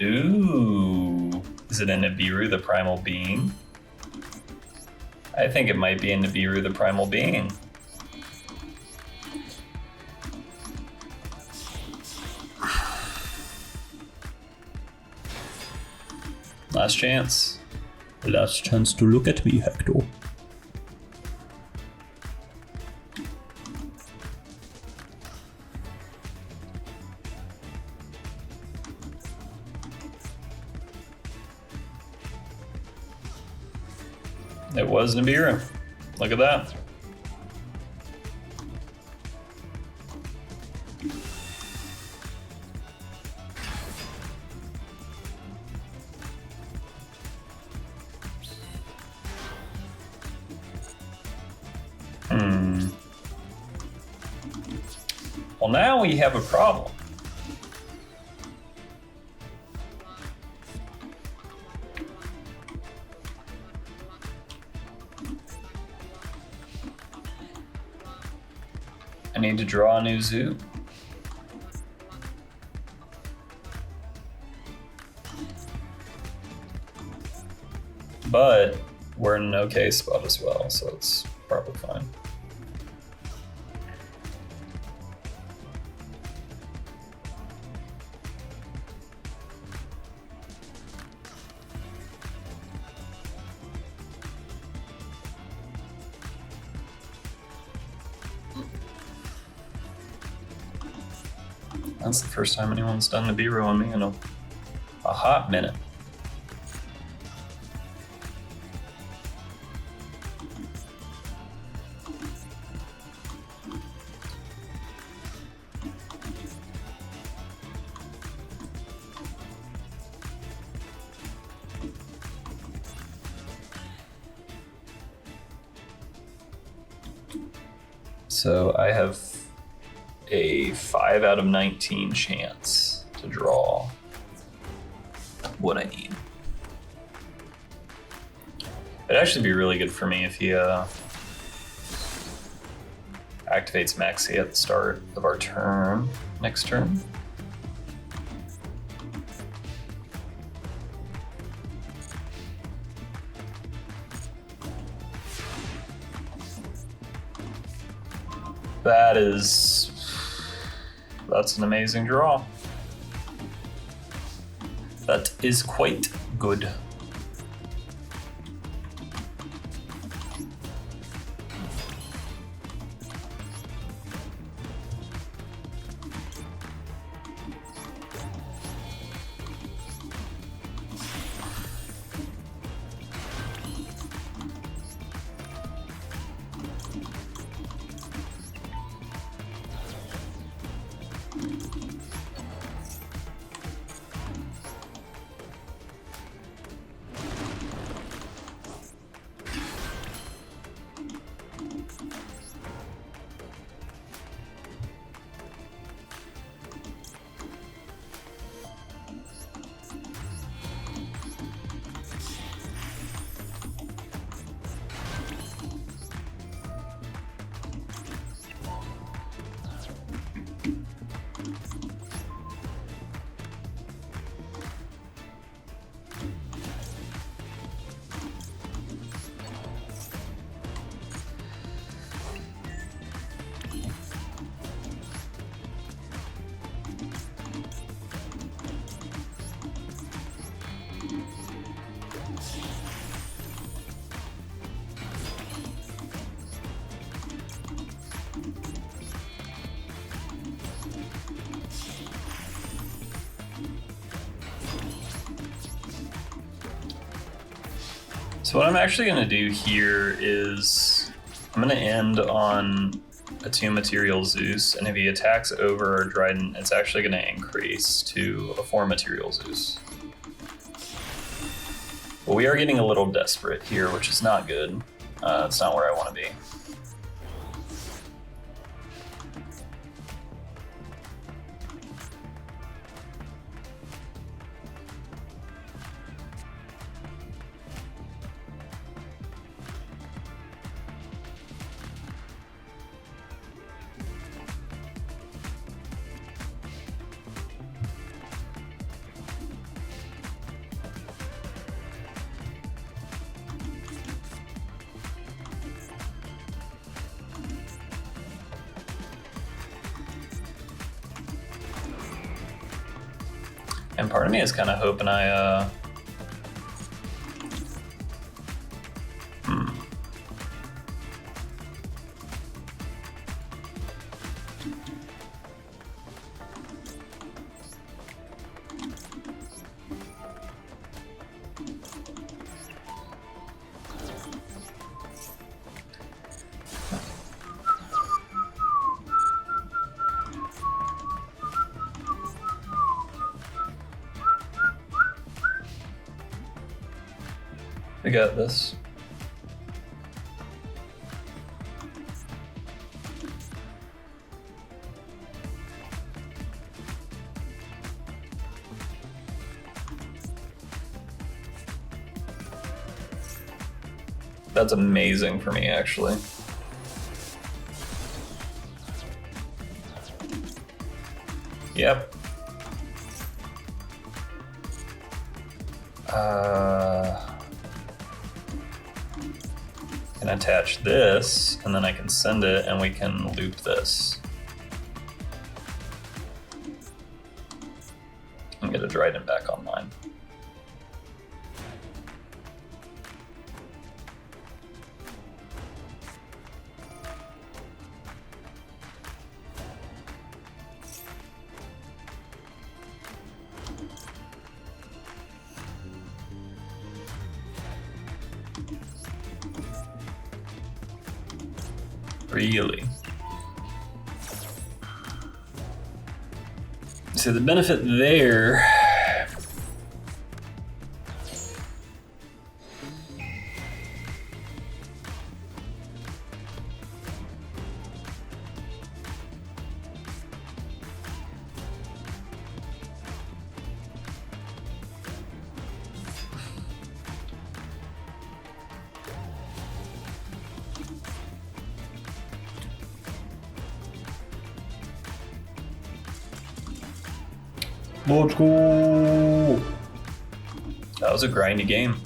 Ooh. Is it a Nibiru, the Primal Being? I think it might be a Nibiru, the Primal Being. Last chance. Last chance to look at me, Hector. It was Nibiru. Look at that. Well, now we have a problem. I need to draw a new zoo. But we're in an okay spot as well, so it's probably fine. That's the first time anyone's done Nibiru on me in a hot minute. So I have a 5 out of 19 chance to draw what I need. It'd actually be really good for me if he activates Maxi at the start of our turn, next turn. That's an amazing draw. That is quite good. So what I'm actually going to do here is I'm going to end on a 2-material Zeus, and if he attacks over a Dryden, it's actually going to increase to a 4-material Zeus. But we are getting a little desperate here, which is not good. It's not where I want to be. And part of me is kind of hoping I, we got this. That's amazing for me, actually. Yep. Can attach this, and then I can send it, and we can loop this. And get a Dryden back online. Really? So the benefit there Let's go. That was a grindy game.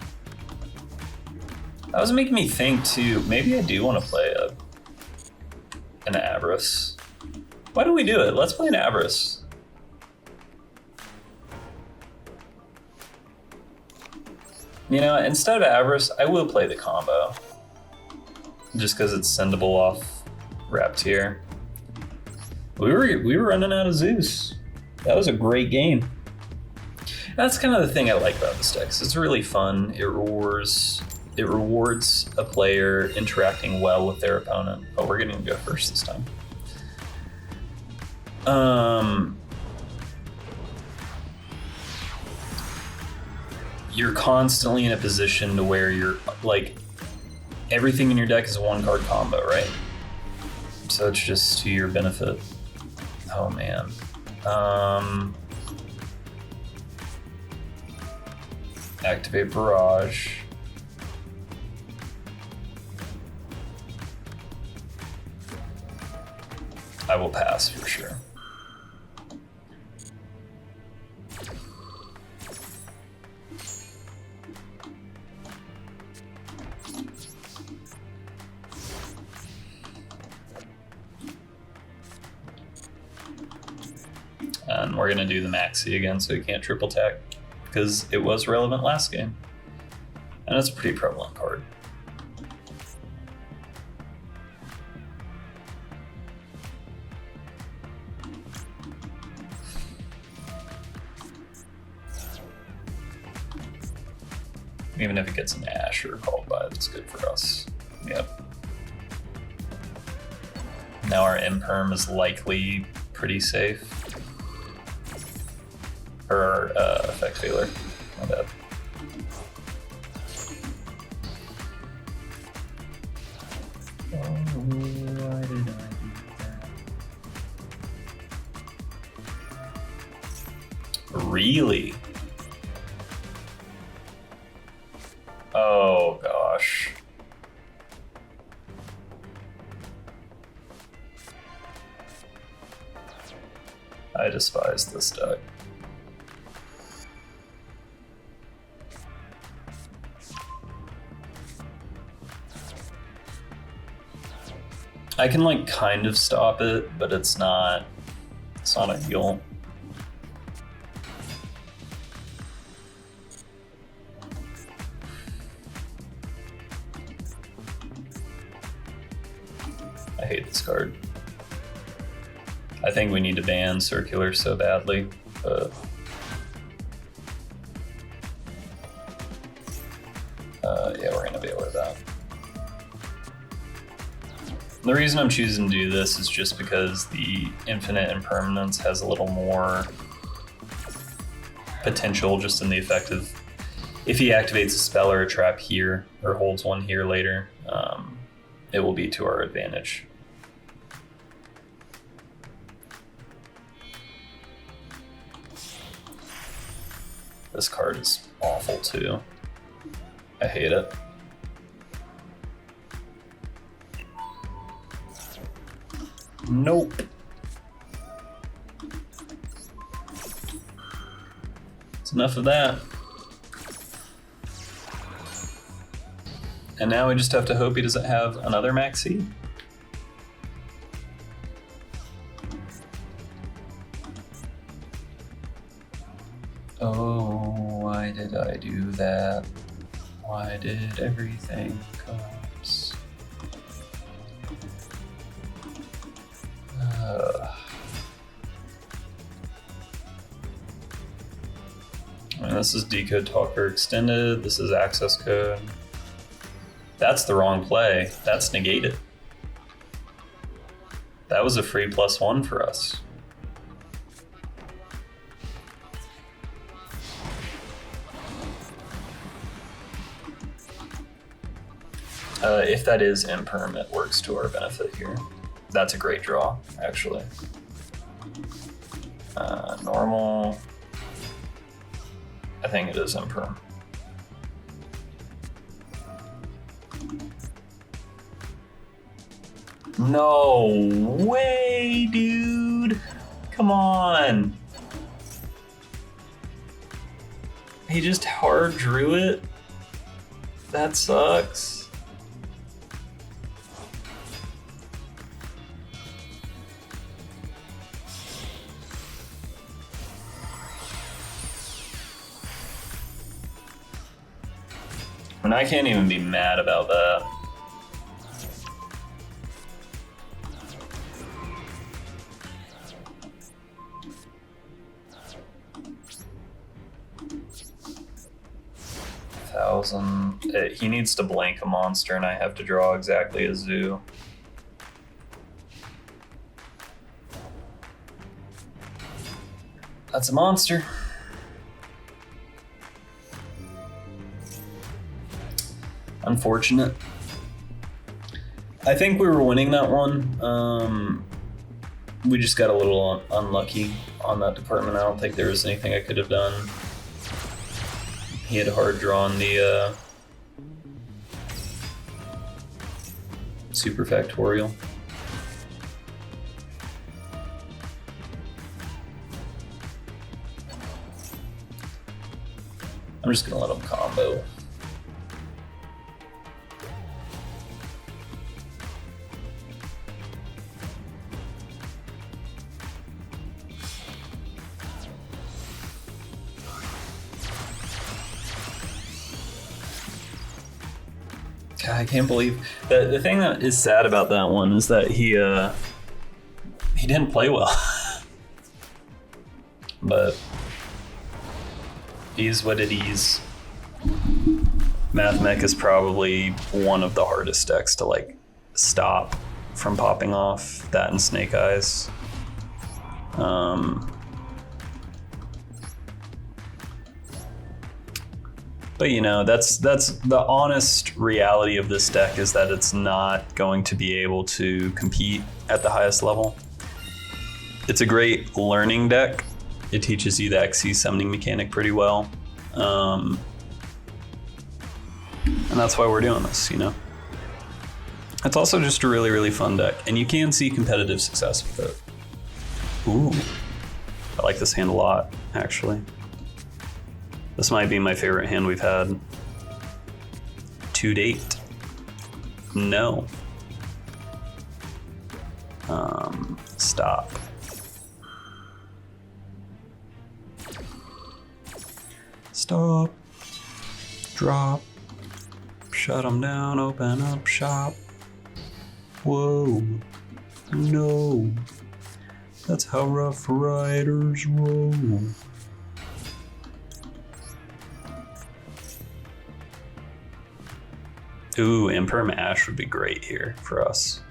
That was making me think too, maybe I do want to play an Avarice. Why don't we do it? Let's play an Avarice. You know, instead of Avarice, I will play the combo. Just because it's sendable off Rap Tier. We were running out of ZEUS. That was a great game. That's kind of the thing I like about this deck. It's really fun. It rewards a player interacting well with their opponent. Oh, we're getting to go first this time. You're constantly in a position to where you're like everything in your deck is a 1-card combo, right? So it's just to your benefit. Oh man. Activate Barrage. I will pass for sure. And we're gonna do the Maxi again so we can't triple tack because it was relevant last game. And it's a pretty prevalent card. Even if it gets an Ash or called by, that's good for us. Yep. Now our Imperm is likely pretty safe. Or our Effect Failure. My bad. Oh, why did I do that? Really? Oh gosh. I despise this deck. I can like kind of stop it, but it's not ideal. I hate this card. I think we need to ban Circular so badly, but yeah, we're gonna be able to do that. The reason I'm choosing to do this is just because the Infinite Impermanence has a little more potential just in the effect of if he activates a spell or a trap here or holds one here later, it will be to our advantage. This card is awful too. I hate it. Nope. It's enough of that. And now we just have to hope he doesn't have another Maxi. Oh, why did I do that? Why did everything collapse? And this is Decode Talker Extended. This is Access Code. That's the wrong play. That's negated. That was a free +1 for us. If that is imperm, it works to our benefit here. That's a great draw, actually. Normal. I think it is imperm. No way, dude. Come on. He just hard drew it? That sucks. And I can't even be mad about that. He needs to blank a monster and I have to draw exactly a zoo. That's a monster. Unfortunate. I think we were winning that one. We just got a little unlucky on that department. I don't think there was anything I could have done. He had hard drawn the super factorial. I'm just gonna let him combo. God, I can't believe the thing that is sad about that one is that he didn't play well. But he's what it is. Math Mech is probably one of the hardest decks to like stop from popping off. That and Snake Eyes. But you know, that's the honest reality of this deck, is that it's not going to be able to compete at the highest level. It's a great learning deck. It teaches you the XC summoning mechanic pretty well. And that's why we're doing this, you know? It's also just a really, really fun deck, and you can see competitive success with it. Ooh, I like this hand a lot, actually. This might be my favorite hand we've had to date. No. Stop. Stop. Drop. Shut them down, open up shop. Whoa. No. That's how Rough Riders roll. Ooh, Imperm Ash would be great here for us.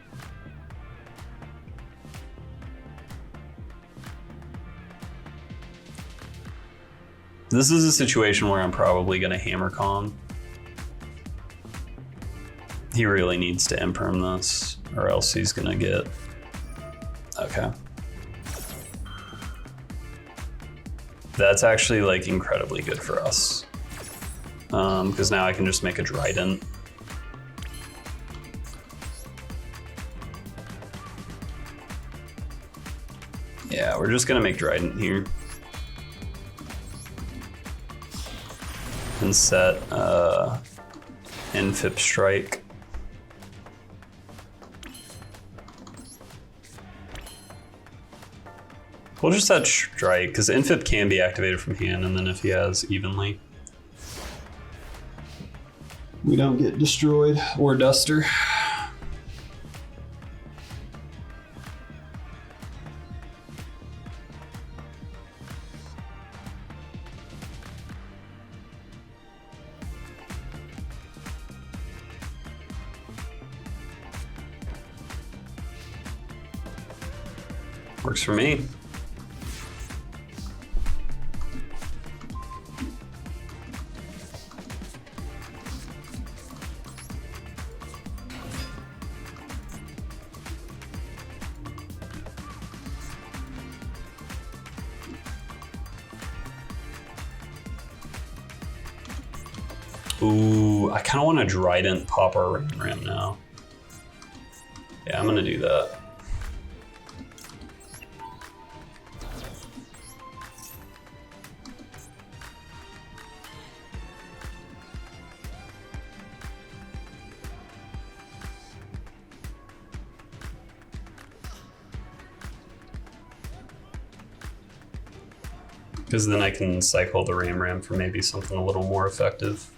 This is a situation where I'm probably going to Hammer Kong. He really needs to Imperm this, or else he's going to get... Okay. That's actually like incredibly good for us. Because now I can just make a Dryden. Yeah, we're just gonna make Dryden here. And set Infip Strike. We'll just set Strike, because Infip can be activated from hand, and then if he has evenly, we don't get destroyed. Or Duster. Works for me. Ooh, I kind of want to Dryden pop our Ram now. Yeah, I'm gonna do that. Because then I can cycle the Ram for maybe something a little more effective.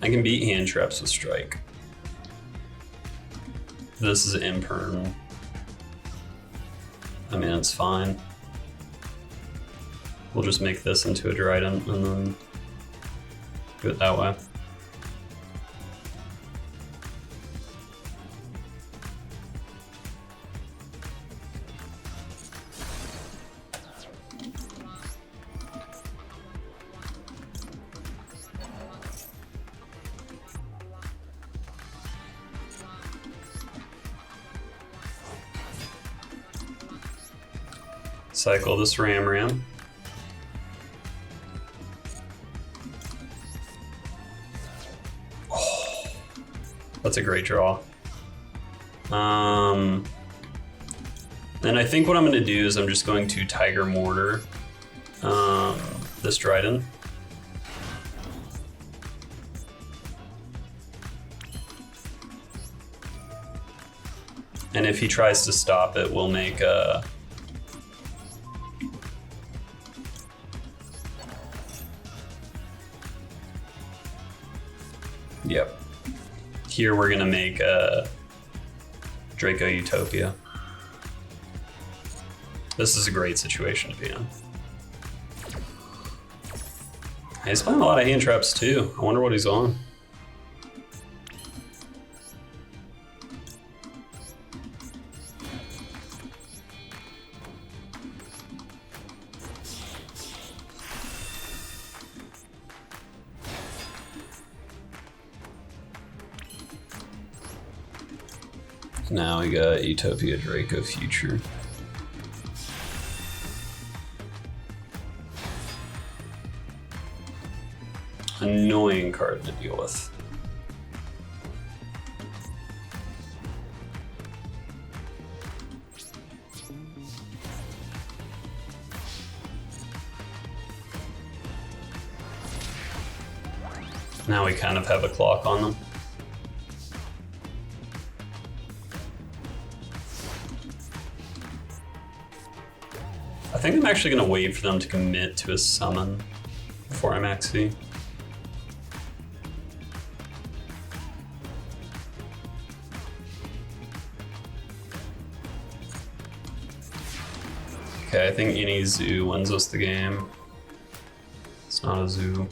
I can beat Handtraps with Strike. This is imperm. I mean, it's fine. We'll just make this into a Dryden and then do it that way. Cycle this Ram. Oh, that's a great draw. And I think what I'm going to do is I'm just going to Tiger Mortar this Dryden. And if he tries to stop it, we'll make a... Yep. Here we're gonna make a Draco Utopia. This is a great situation to be in. He's playing a lot of Handtraps too. I wonder what he's on. Now we got Utopia Draco Future. Annoying card to deal with. Now we kind of have a clock on them. I think I'm actually going to wait for them to commit to a summon before I maxi. Okay, I think any zoo wins us the game. It's not a zoo.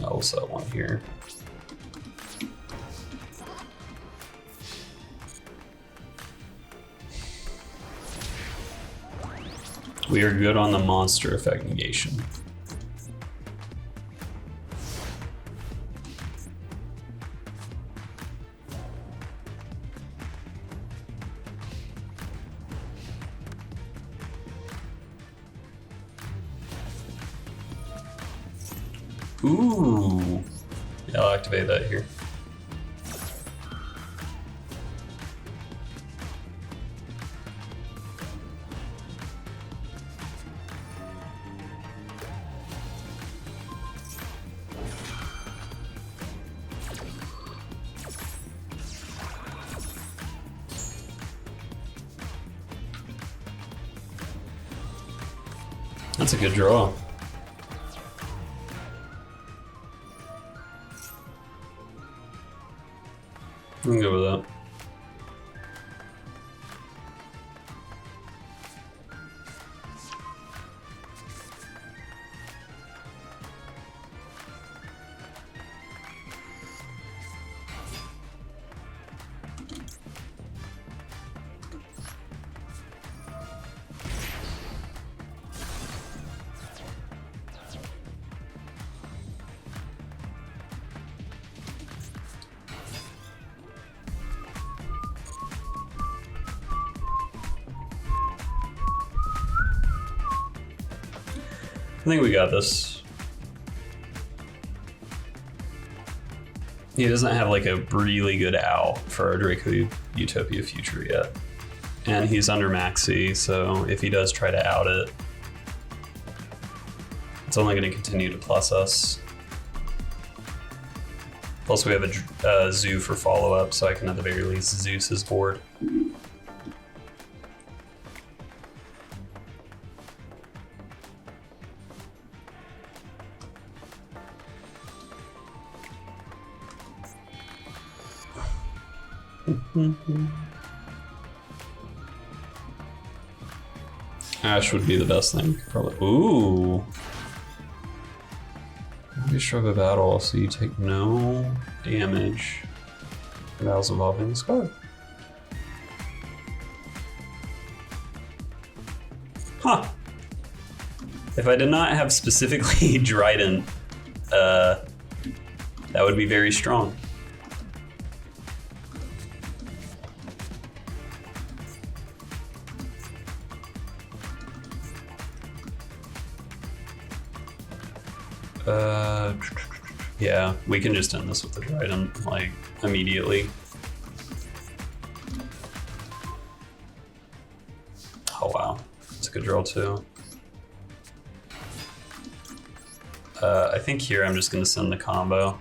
I'll set one here. We are good on the monster effect negation. Ooh. Yeah, I'll activate that here. That's a good draw. I can go with that. I think we got this. He doesn't have like a really good out for our Draco Utopia Future yet. And he's under maxi, so if he does try to out it, it's only going to continue to plus us. Plus we have a Zoo for follow-up, so I can at the very least Zeus his board. Ash would be the best thing, probably. Ooh. You shrug a battle, so you take no damage. Battles involving this card. Huh. If I did not have specifically Dryden, that would be very strong. Yeah, we can just end this with the Dryden, like, immediately. Oh wow, that's a good draw too. I think here I'm just gonna send the combo.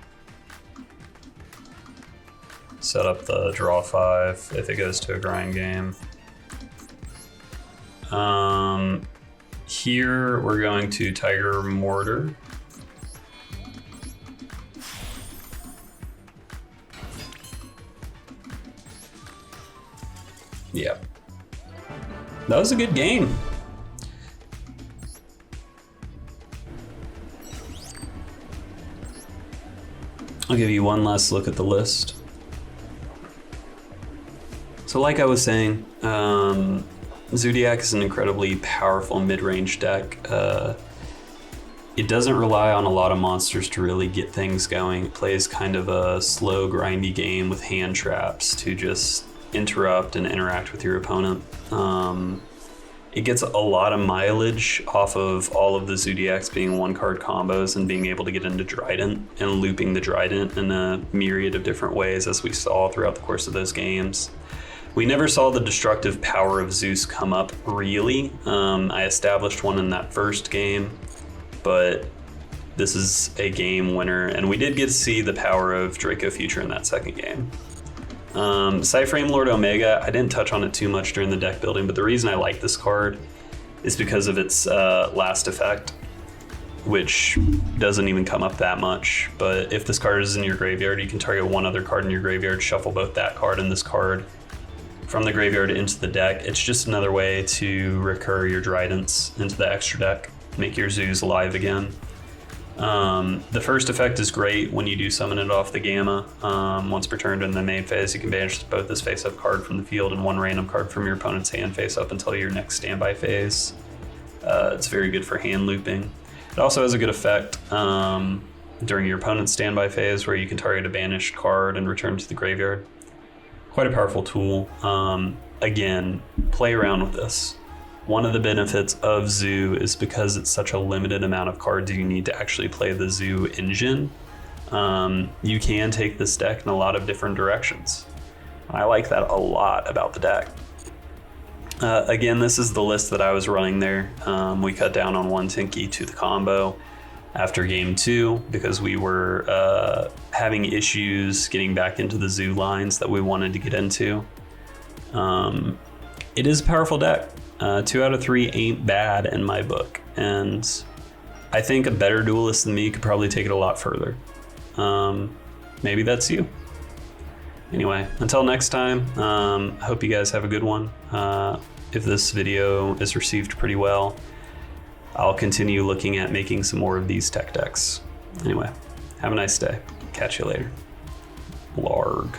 Set up the draw 5 if it goes to a grind game. Here we're going to Tiger Mortar. Yep. That was a good game. I'll give you one last look at the list. So like I was saying, Zoodiac is an incredibly powerful mid-range deck. It doesn't rely on a lot of monsters to really get things going. It plays kind of a slow, grindy game with hand traps to just interrupt and interact with your opponent. It gets a lot of mileage off of all of the Zoodiacs being one-card combos and being able to get into Dryden and looping the Dryden in a myriad of different ways, as we saw throughout the course of those games. We never saw the destructive power of Zeus come up, really. I established one in that first game, but this is a game winner, and we did get to see the power of Draco Future in that second game. Cyframe Lord Omega, I didn't touch on it too much during the deck building, but the reason I like this card is because of its last effect, which doesn't even come up that much. But if this card is in your graveyard, you can target one other card in your graveyard, shuffle both that card and this card from the graveyard into the deck. It's just another way to recur your Dryden's into the extra deck, make your Zeus alive again. The first effect is great when you do summon it off the Gamma. Once per turn in the main phase, you can banish both this face-up card from the field and one random card from your opponent's hand face-up until your next standby phase. It's very good for hand looping. It also has a good effect during your opponent's standby phase, where you can target a banished card and return to the graveyard. Quite a powerful tool. Again, play around with this. One of the benefits of Zoo is because it's such a limited amount of cards you need to actually play the Zoo engine. You can take this deck in a lot of different directions. I like that a lot about the deck. Again, this is the list that I was running there. We cut down on one Tinky to the combo after game 2 because we were having issues getting back into the Zoo lines that we wanted to get into. It is a powerful deck. 2 out of 3 ain't bad in my book, and I think a better duelist than me could probably take it a lot further. Maybe that's you. Anyway, until next time, I hope you guys have a good one. If this video is received pretty well, I'll continue looking at making some more of these tech decks. Anyway, have a nice day. Catch you later. Larg.